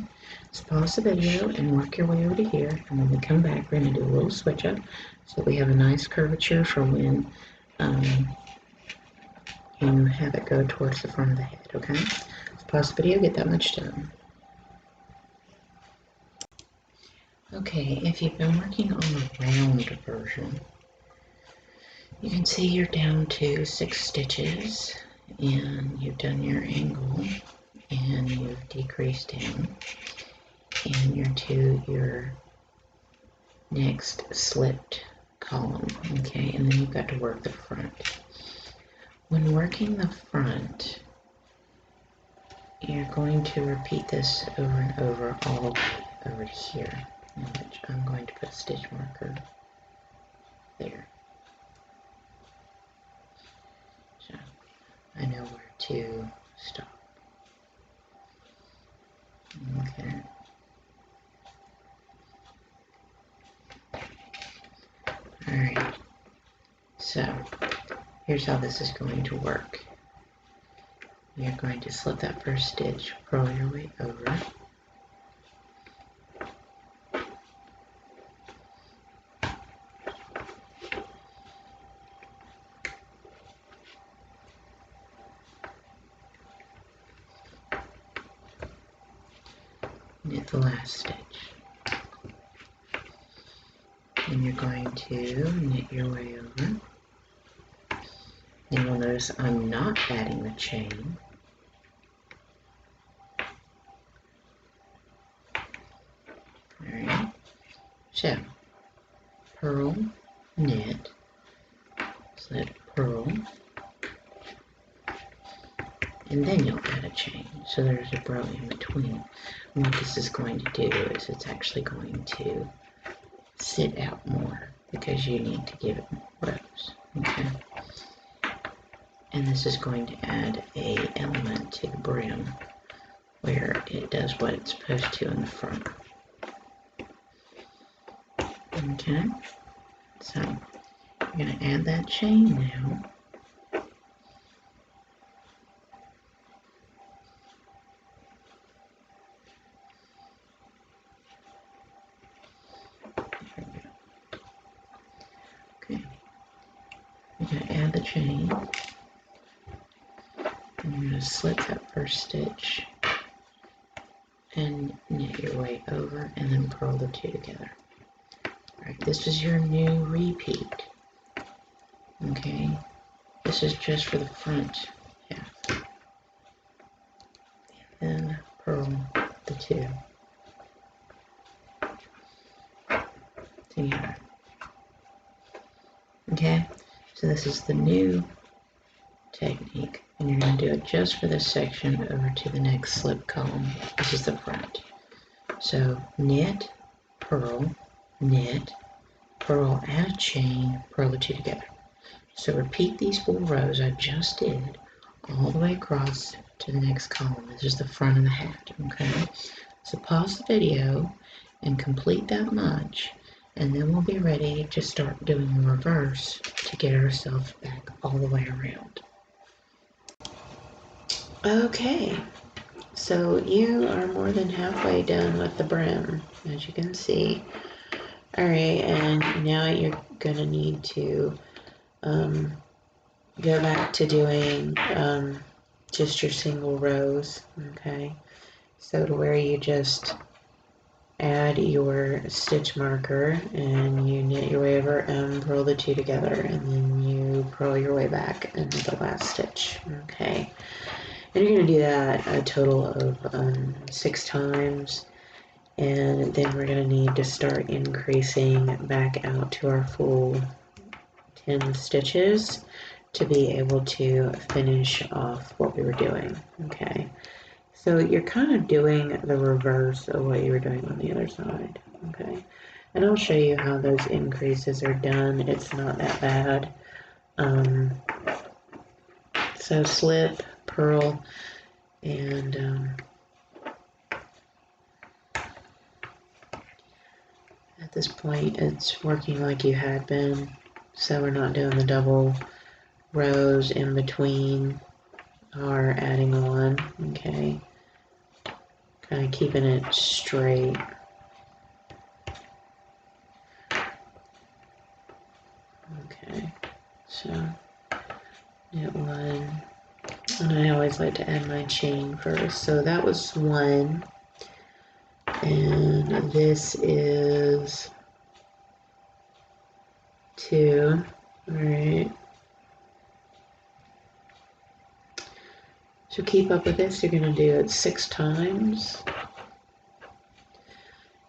so pause the video and work your way over to here, and when we come back, we're going to do a little switch up so we have a nice curvature for when you have it go towards the front of the head. Okay, so pause the video, get that much done. Okay, if you've been working on the round version, you can see you're down to 6 stitches, and you've done your angle, and you've decreased down, and you're to your next slipped column, okay, and then you've got to work the front. When working the front, you're going to repeat this over and over all the way over to here, which I'm going to put a stitch marker there. So I know where to stop. Okay. Alright, so here's how this is going to work. You're going to slip that first stitch, purl your way over, knit the last stitch. Then you're going to knit your way over. And you'll notice I'm not adding the chain. Alright, so purl, knit, slip, purl, and then you'll add a chain. So there's a row in between. And what this is going to do is it's actually going to sit out more because you need to give it more rows. Okay. And this is going to add a element to the brim where it does what it's supposed to in the front. Okay, so you're going to add that chain now. Okay, you're going to add the chain. And you're going to slip that first stitch and knit your way over and then purl the two together. Alright, this is your new repeat. Okay, this is just for the front half. And then purl the two together. Okay, so this is the new technique, and you're going to do it just for this section over to the next slip column. This is the front. So knit, purl, knit, purl, add a chain, purl the two together. So repeat these 4 rows I just did all the way across to the next column. This is the front of the hat, okay? So pause the video and complete that much, and then we'll be ready to start doing the reverse to get ourselves back all the way around. Okay, so you are more than halfway done with the brim, as you can see. Alright, and now you're gonna need to go back to doing just your single rows, okay? So to where you just add your stitch marker and you knit your way over and purl the two together, and then you purl your way back into the last stitch, okay? And you're going to do that a total of 6 times, and then we're going to need to start increasing back out to our full 10 stitches to be able to finish off what we were doing, okay? So you're kind of doing the reverse of what you were doing on the other side, okay? And I'll show you how those increases are done. It's not that bad. So slip, purl, and At this point, it's working like you had been, so we're not doing the double rows in between or adding on, okay? Kind of keeping it straight. Okay, so knit one, and I always like to add my chain first. So that was one, and this is two, all right? So keep up with this, you're gonna do it 6 times.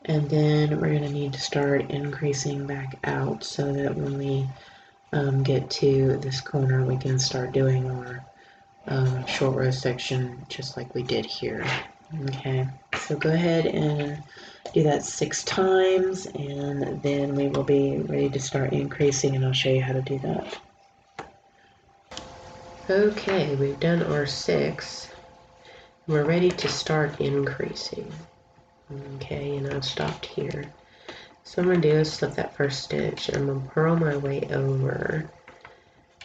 And then we're gonna need to start increasing back out so that when we get to this corner, we can start doing our short row section just like we did here. Okay, so go ahead and do that 6 times, and then we will be ready to start increasing, and I'll show you how to do that. Okay, we've done our 6. We're ready to start increasing. Okay, and I've stopped here. So what I'm going to do is slip that first stitch. I'm going to purl my way over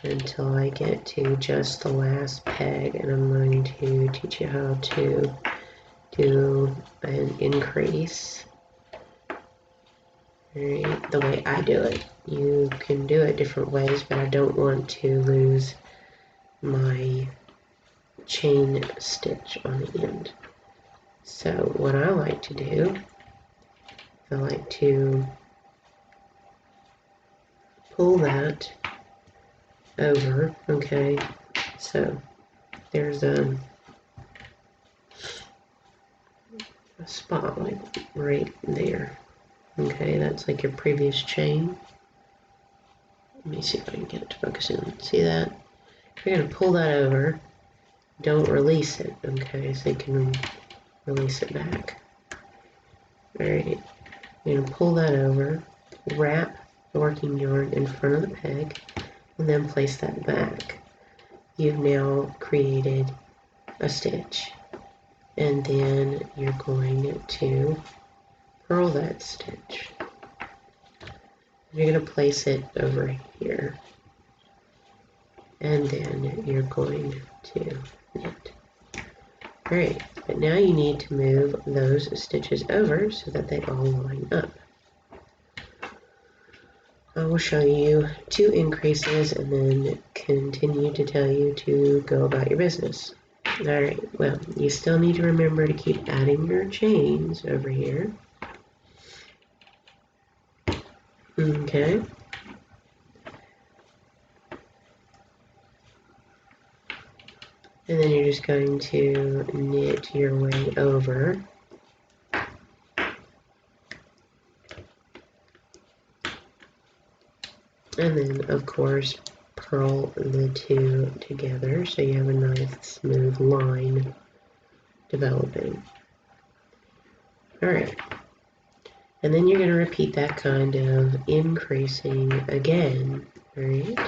until I get to just the last peg, and I'm going to teach you how to do an increase. Right, the way I do it. You can do it different ways, but I don't want to lose my chain stitch on the end. So what I like to do, I like to pull that over, okay, so there's a spot like right there, okay, that's like your previous chain. Let me see if I can get it to focus in. See that? You're going to pull that over, don't release it, okay, so you can release it back. Alright, you're going to pull that over, wrap the working yarn in front of the peg, and then place that back. You've now created a stitch, and then you're going to purl that stitch. You're going to place it over here, and then you're going to knit. Alright, but now you need to move those stitches over so that they all line up. I will show you 2 increases and then continue to tell you to go about your business. Alright, well, you still need to remember to keep adding your chains over here. Okay. And then you're just going to knit your way over. And then, of course, purl the 2 together so you have a nice smooth line developing. Alright. And then you're going to repeat that kind of increasing again, right?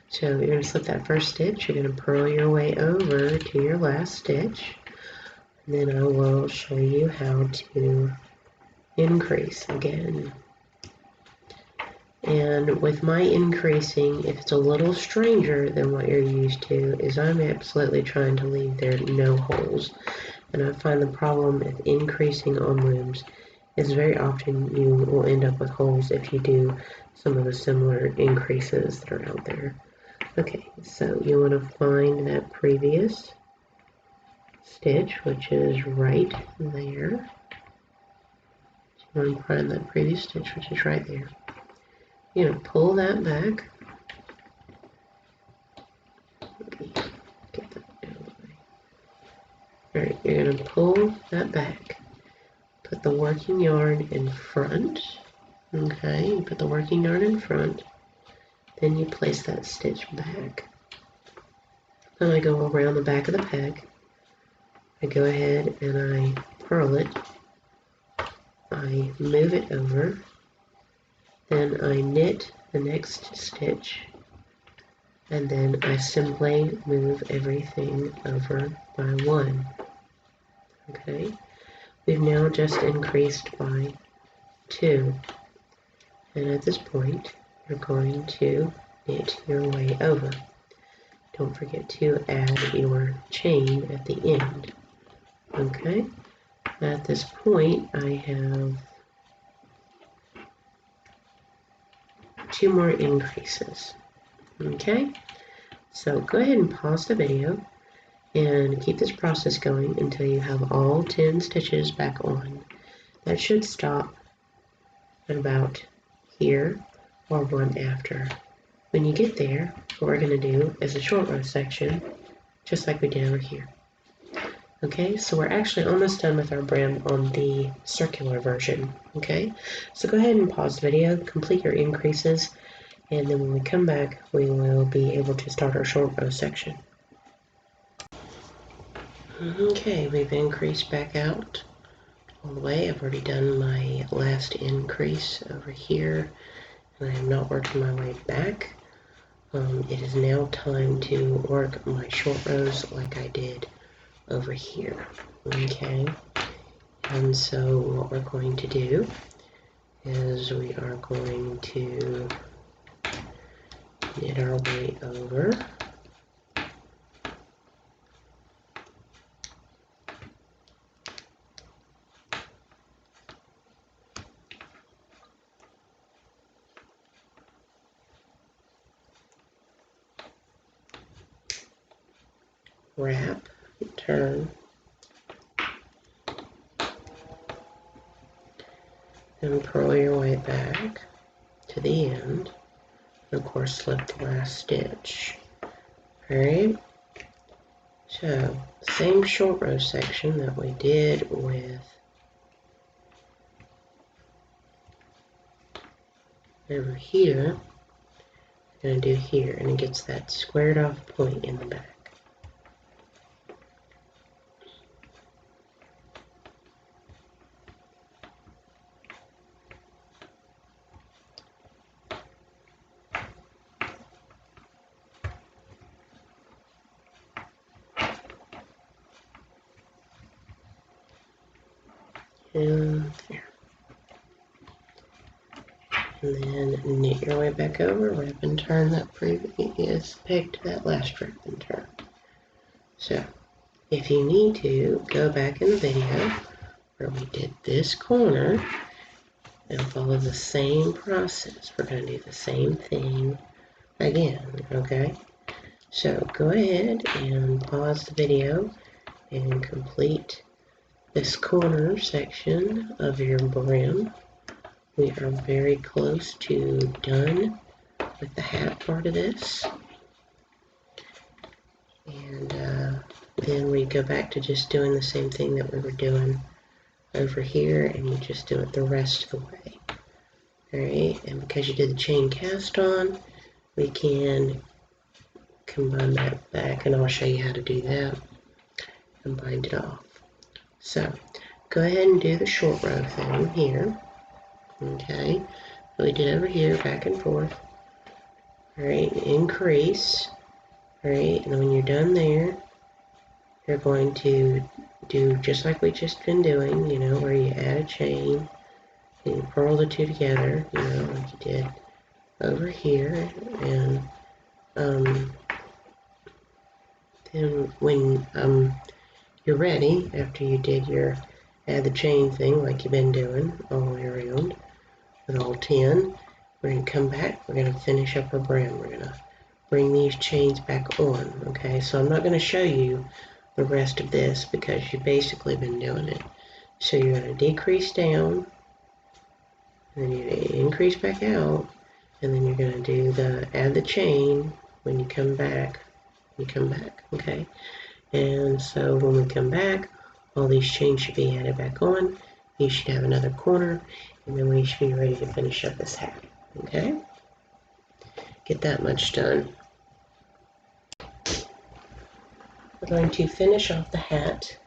So you're going to slip that first stitch, you're going to purl your way over to your last stitch, and then I will show you how to increase again. And with my increasing, if it's a little stranger than what you're used to, is I'm absolutely trying to leave there no holes. And I find the problem with increasing on looms is very often you will end up with holes if you do some of the similar increases that are out there. Okay, so you want to find that previous stitch, which is right there. So you want to find that previous stitch, which is right there. You're going to pull that back. Get that out of the way. Alright, you're going to pull that back. Put the working yarn in front. Okay, you put the working yarn in front. Then you place that stitch back. Then I go around the back of the peg. I go ahead and I purl it. I move it over. Then I knit the next stitch, and then I simply move everything over by 1. Okay, we've now just increased by 2. And at this point, you're going to knit your way over. Don't forget to add your chain at the end. Okay? At this point, I have 2 more increases. Okay? So go ahead and pause the video and keep this process going until you have all 10 stitches back on. That should stop at about here or one after. When you get there, what we're going to do is a short row section, just like we did over here. Okay, so we're actually almost done with our brim on the circular version. Okay, so go ahead and pause the video, complete your increases, and then when we come back, we will be able to start our short row section. Okay, we've increased back out all the way. I've already done my last increase over here, and I am not working my way back. It is now time to work my short rows like I did over here. Okay, and so what we're going to do is we are going to knit our way over. Wrap, turn, and purl your way back to the end, and of course slip the last stitch. Alright, so same short row section that we did with over here, I'm going to do here, and it gets that squared off point in the back. And there. And then knit your way back over, wrap and turn that previous peg to that last wrap and turn. So, if you need to, go back in the video where we did this corner and follow the same process. We're going to do the same thing again, okay? So, go ahead and pause the video and complete this corner section of your brim. We are very close to done with the hat part of this. And then we go back to just doing the same thing that we were doing over here, and you just do it the rest of the way. Alright, and because you did the chain cast on, we can combine that back, and I'll show you how to do that and bind it off. So, go ahead and do the short row thing here. Okay, we did over here, back and forth. Alright, increase. Alright, and when you're done there, you're going to do just like we just been doing, you know, where you add a chain and you purl the two together, you know, like you did over here. And then when you're ready, after you did your add the chain thing like you've been doing all the way around with all 10, we're going to come back, we're going to finish up our brim. We're going to bring these chains back on, okay? So I'm not going to show you the rest of this because you've basically been doing it. So you're going to decrease down, and then you're going to increase back out, and then you're going to do the add the chain when you come back, okay? And so when we come back, all these chains should be added back on. You should have another corner, and then we should be ready to finish up this hat, okay? Get that much done. We're going to finish off the hat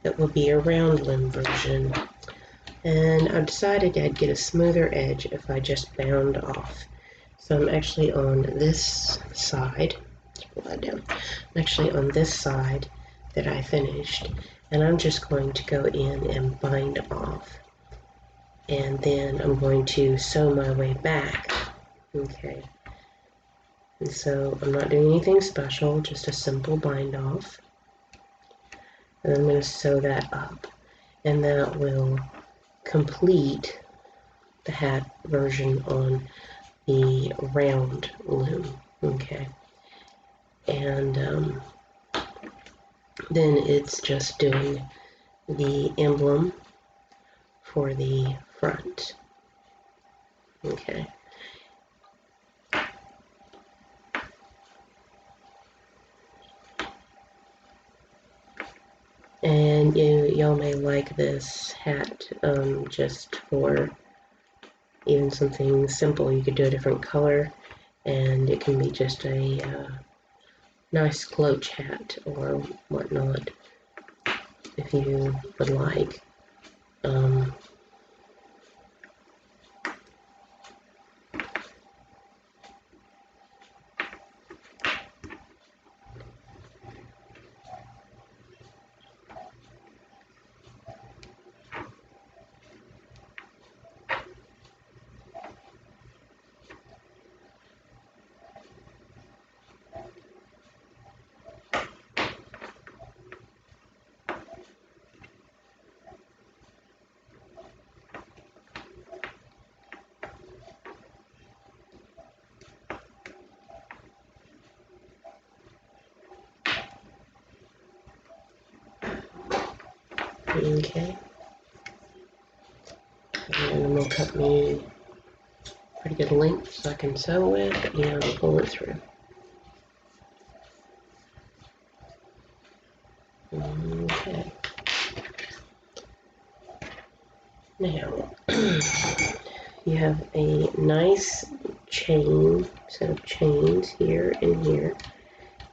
that will be a round limb version. And I've decided I'd get a smoother edge if I just bound off. So I'm actually on this side. Let's pull that down. I'm actually on this side that I finished, and I'm just going to go in and bind off and then I'm going to sew my way back. Okay, and so I'm not doing anything special, just a simple bind off. And I'm going to sew that up, and that will complete the hat version on the round loom. Okay, and then it's just doing the emblem for the front. Okay. And y'all may like this hat just for even something simple. You could do a different color, and it can be just a nice cloche hat or whatnot, if you would like. Okay. And I'm going to cut me pretty good length so I can sew with and pull it through. Okay. Now, you have a nice set of chains here and here.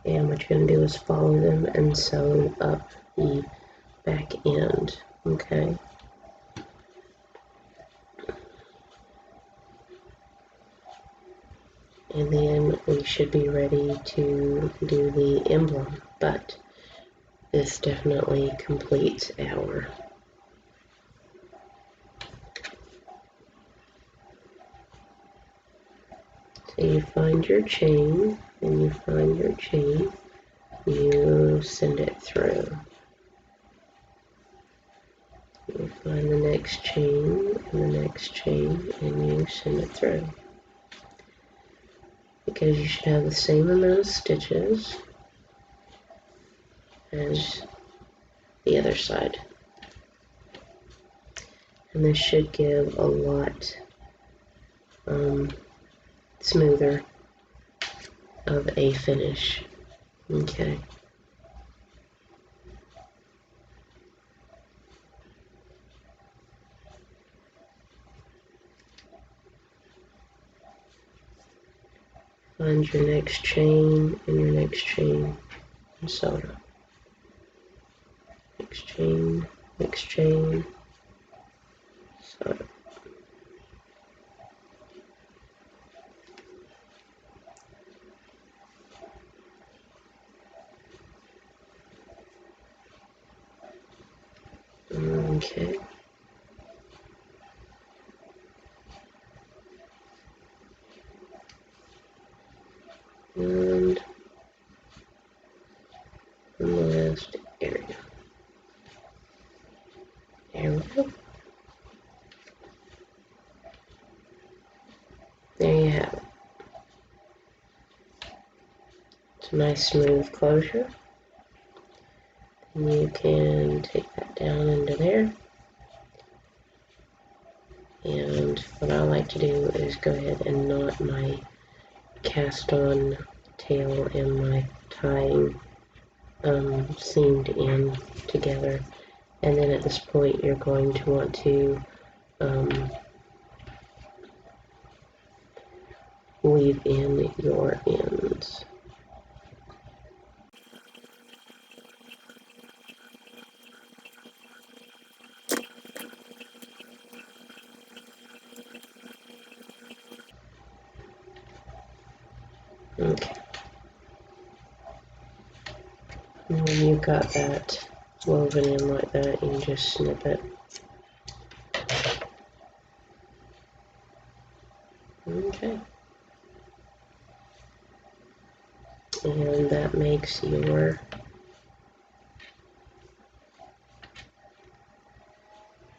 And what you're going to do is follow them and sew up the back end. Okay. And then we should be ready to do the emblem, but this definitely completes our so you find your chain, and you find your chain, you send it through. You find the next chain, and the next chain, and you send it through. Because you should have the same amount of stitches as the other side. And this should give a lot smoother of a finish. Okay. Find your next chain and your next chain and sew it up. Next chain, sew it up. Okay. And the last area. There we go. There you have it. It's a nice smooth closure. And you can take that down into there. And what I like to do is go ahead and knot my cast on tail and my tying seamed in together. And then at this point you're going to want to weave in your ends. Okay. And when you've got that woven in like that, you can just snip it. And that makes your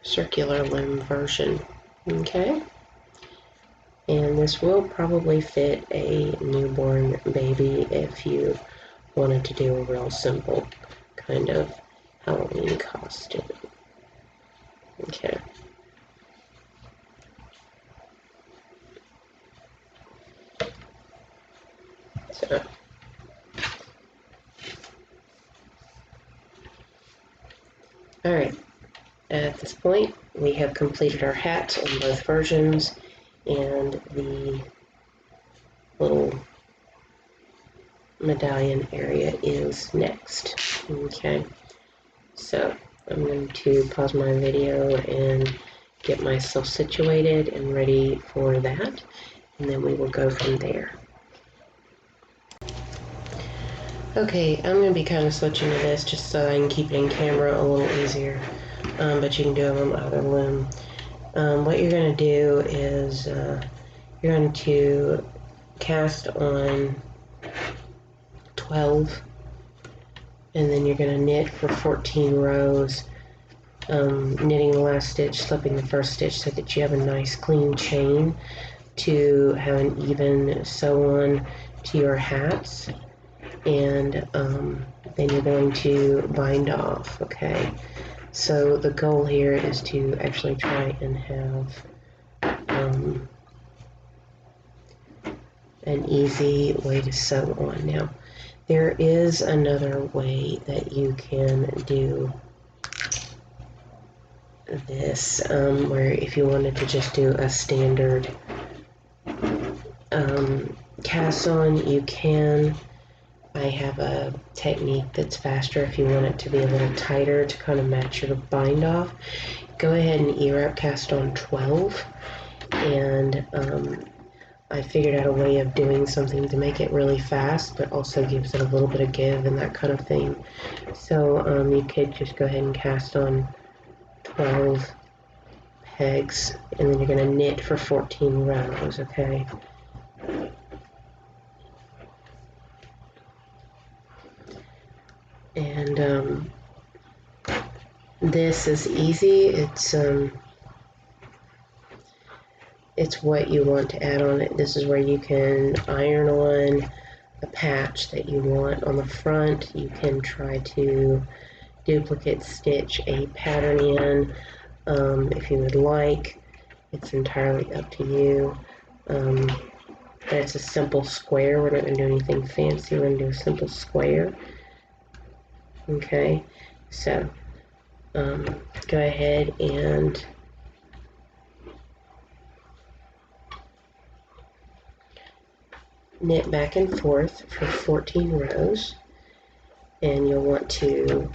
circular loom version. Okay? And this will probably fit a newborn baby if you wanted to do a real simple kind of Halloween costume. Okay. So, alright. At this point, we have completed our hats in both versions, and the little medallion area is next. Okay, so I'm going to pause my video and get myself situated and ready for that, and then we will go from there. Okay, I'm going to be kind of switching to this just so I can keep it in camera a little easier, but you can do it on either loom. What you're going to do is you're going to cast on 12, and then you're going to knit for 14 rows, knitting the last stitch, slipping the first stitch so that you have a nice clean chain to have an even sew on to your hats, and then you're going to bind off. Okay, so the goal here is to actually try and have an easy way to sew on. Now, there is another way that you can do this, where if you wanted to just do a standard cast on, you can. I have a technique that's faster if you want it to be a little tighter to kind of match your bind off. Go ahead and E-wrap cast on 12, and I figured out a way of doing something to make it really fast, but also gives it a little bit of give and that kind of thing. So you could just go ahead and cast on 12 pegs, and then you're going to knit for 14 rows, okay? And this is easy. It's what you want to add on it. This is where you can iron on a patch that you want on the front. You can try to duplicate stitch a pattern in if you would like. It's entirely up to you. But it's a simple square. We're not going to do anything fancy. We're going to do a simple square. Okay, so go ahead and knit back and forth for 14 rows, and you'll want to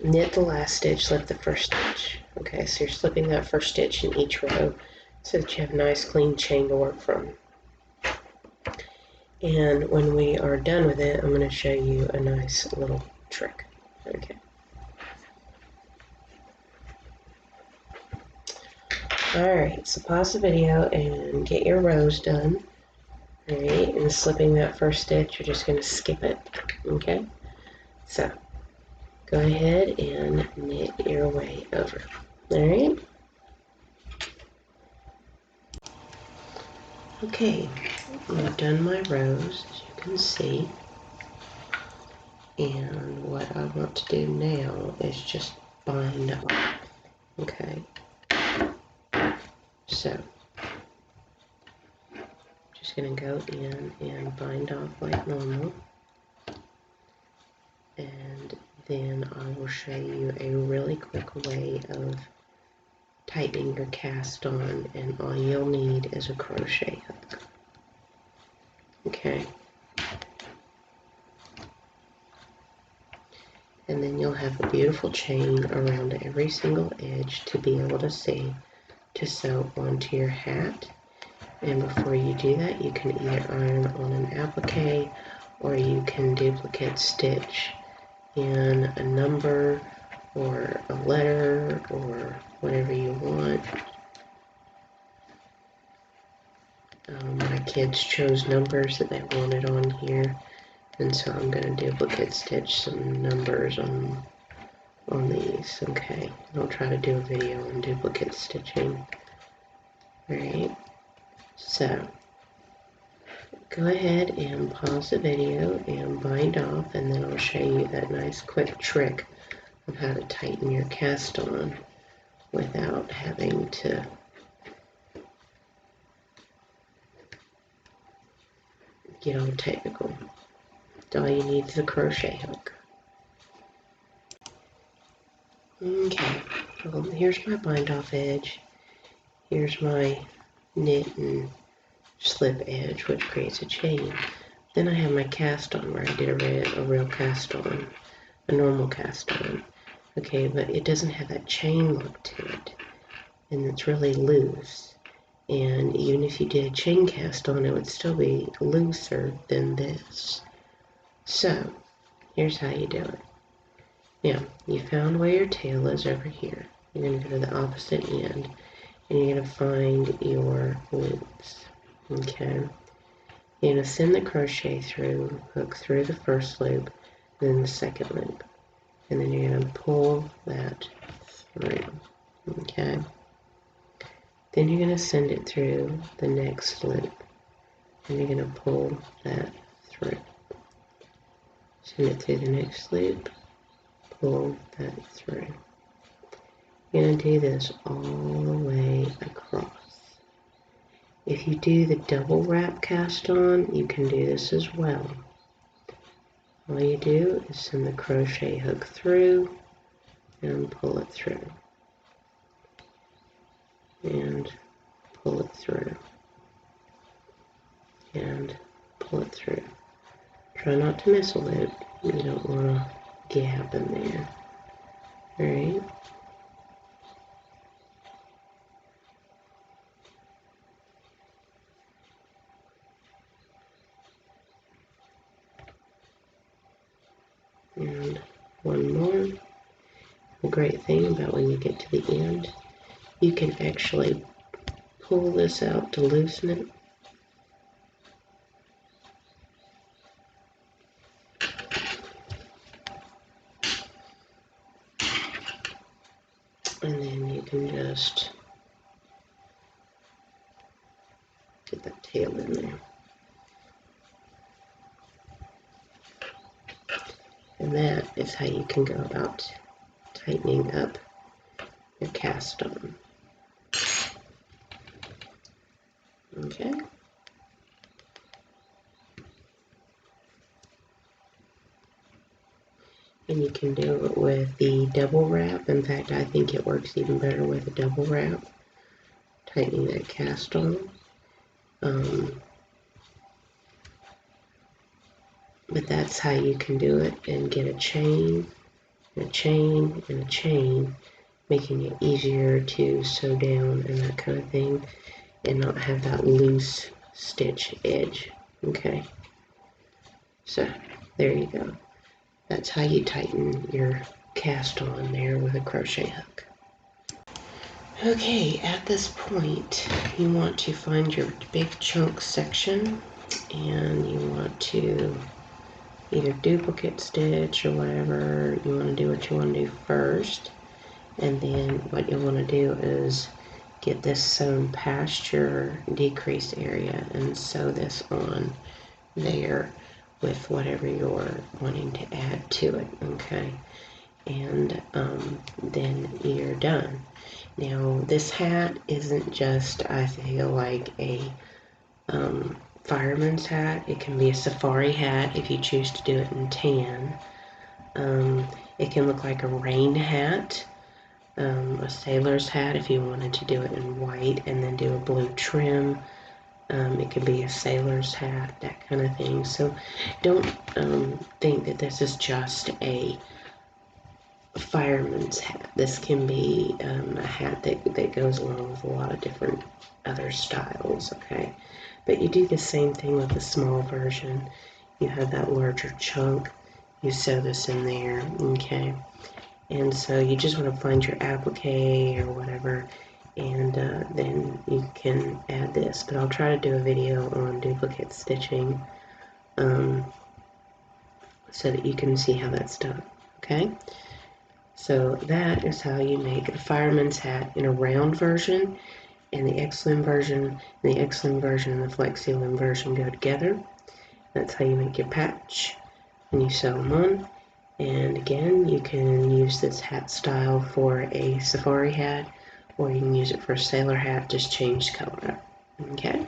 knit the last stitch, slip the first stitch. Okay, so you're slipping that first stitch in each row so that you have a nice clean chain to work from. And when we are done with it, I'm going to show you a nice little trick. Okay. Alright, so pause the video and get your rows done. Alright, and slipping that first stitch, you're just going to skip it. Okay? So, go ahead and knit your way over. Alright? Okay, I've done my rows, as you can see. And what I want to do now is just bind off. Okay? So, just going to go in and bind off like normal. And then I will show you a really quick way of tightening your cast on, and all you'll need is a crochet hook. Okay. And then you'll have a beautiful chain around every single edge to be able to see to sew onto your hat. And before you do that, you can either iron on an applique, or you can duplicate stitch in a number or a letter or whatever you want. My kids chose numbers that they wanted on here, and so I'm going to duplicate stitch some numbers on these. Okay, I'll try to do a video on duplicate stitching. Alright, so go ahead and pause the video and bind off, and then I'll show you that nice quick trick of how to tighten your cast on without having to get all technical. All you need is a crochet hook. Okay, well, here's my bind off edge. Here's my knit and slip edge, which creates a chain. Then I have my cast on where I did a real cast on, a normal cast on. Okay, but it doesn't have that chain look to it, and it's really loose. And even if you did a chain cast on, it would still be looser than this. So, here's how you do it. Now, you found where your tail is over here. You're going to go to the opposite end, and you're going to find your loops. Okay? You're going to send the crochet through, hook through the first loop, then the second loop. And then you're going to pull that through. Okay? Then you're going to send it through the next loop, and you're going to pull that through. Send it through the next loop, pull that through. You're going to do this all the way across. If you do the double wrap cast on, you can do this as well. All you do is send the crochet hook through and pull it through. And pull it through. And pull it through. Try not to miss a loop. You don't want a gap in there. Alright? And one more. The great thing about when you get to the end, you can actually pull this out to loosen it. And then you can just get that tail in there. And that is how you can go about tightening up your cast on. Okay. And you can do it with the double wrap. In fact, I think it works even better with a double wrap. Tightening that cast on. But that's how you can do it and get a chain, and a chain, and a chain, making it easier to sew down and that kind of thing, and not have that loose stitch edge. Okay, so there you go. That's how you tighten your cast on there with a crochet hook. Okay, at this point, you want to find your big chunk section, and you want to either duplicate stitch or whatever. You want to do what you want to do first, and then what you want to do is get this sewn past your decreased area and sew this on there with whatever you're wanting to add to it. Okay, and then you're done. Now this hat isn't just, I feel like, a fireman's hat. It can be a safari hat if you choose to do it in tan. It can look like a rain hat, a sailor's hat if you wanted to do it in white and then do a blue trim. It could be a sailor's hat, that kind of thing. So don't think that this is just a fireman's hat. This can be a hat that goes along with a lot of different other styles, okay? But you do the same thing with the small version. You have that larger chunk, you sew this in there, okay? And so you just want to find your applique or whatever and then you can add this. But I'll try to do a video on duplicate stitching so that you can see how that's done. Okay, so that is how you make the fireman's hat in a round version, and the X-Loom version, and the X-Loom version and the Flexi Loom version go together. That's how you make your patch, and you sew them on. And again, you can use this hat style for a safari hat, or you can use it for a sailor hat, just change the color up. Okay?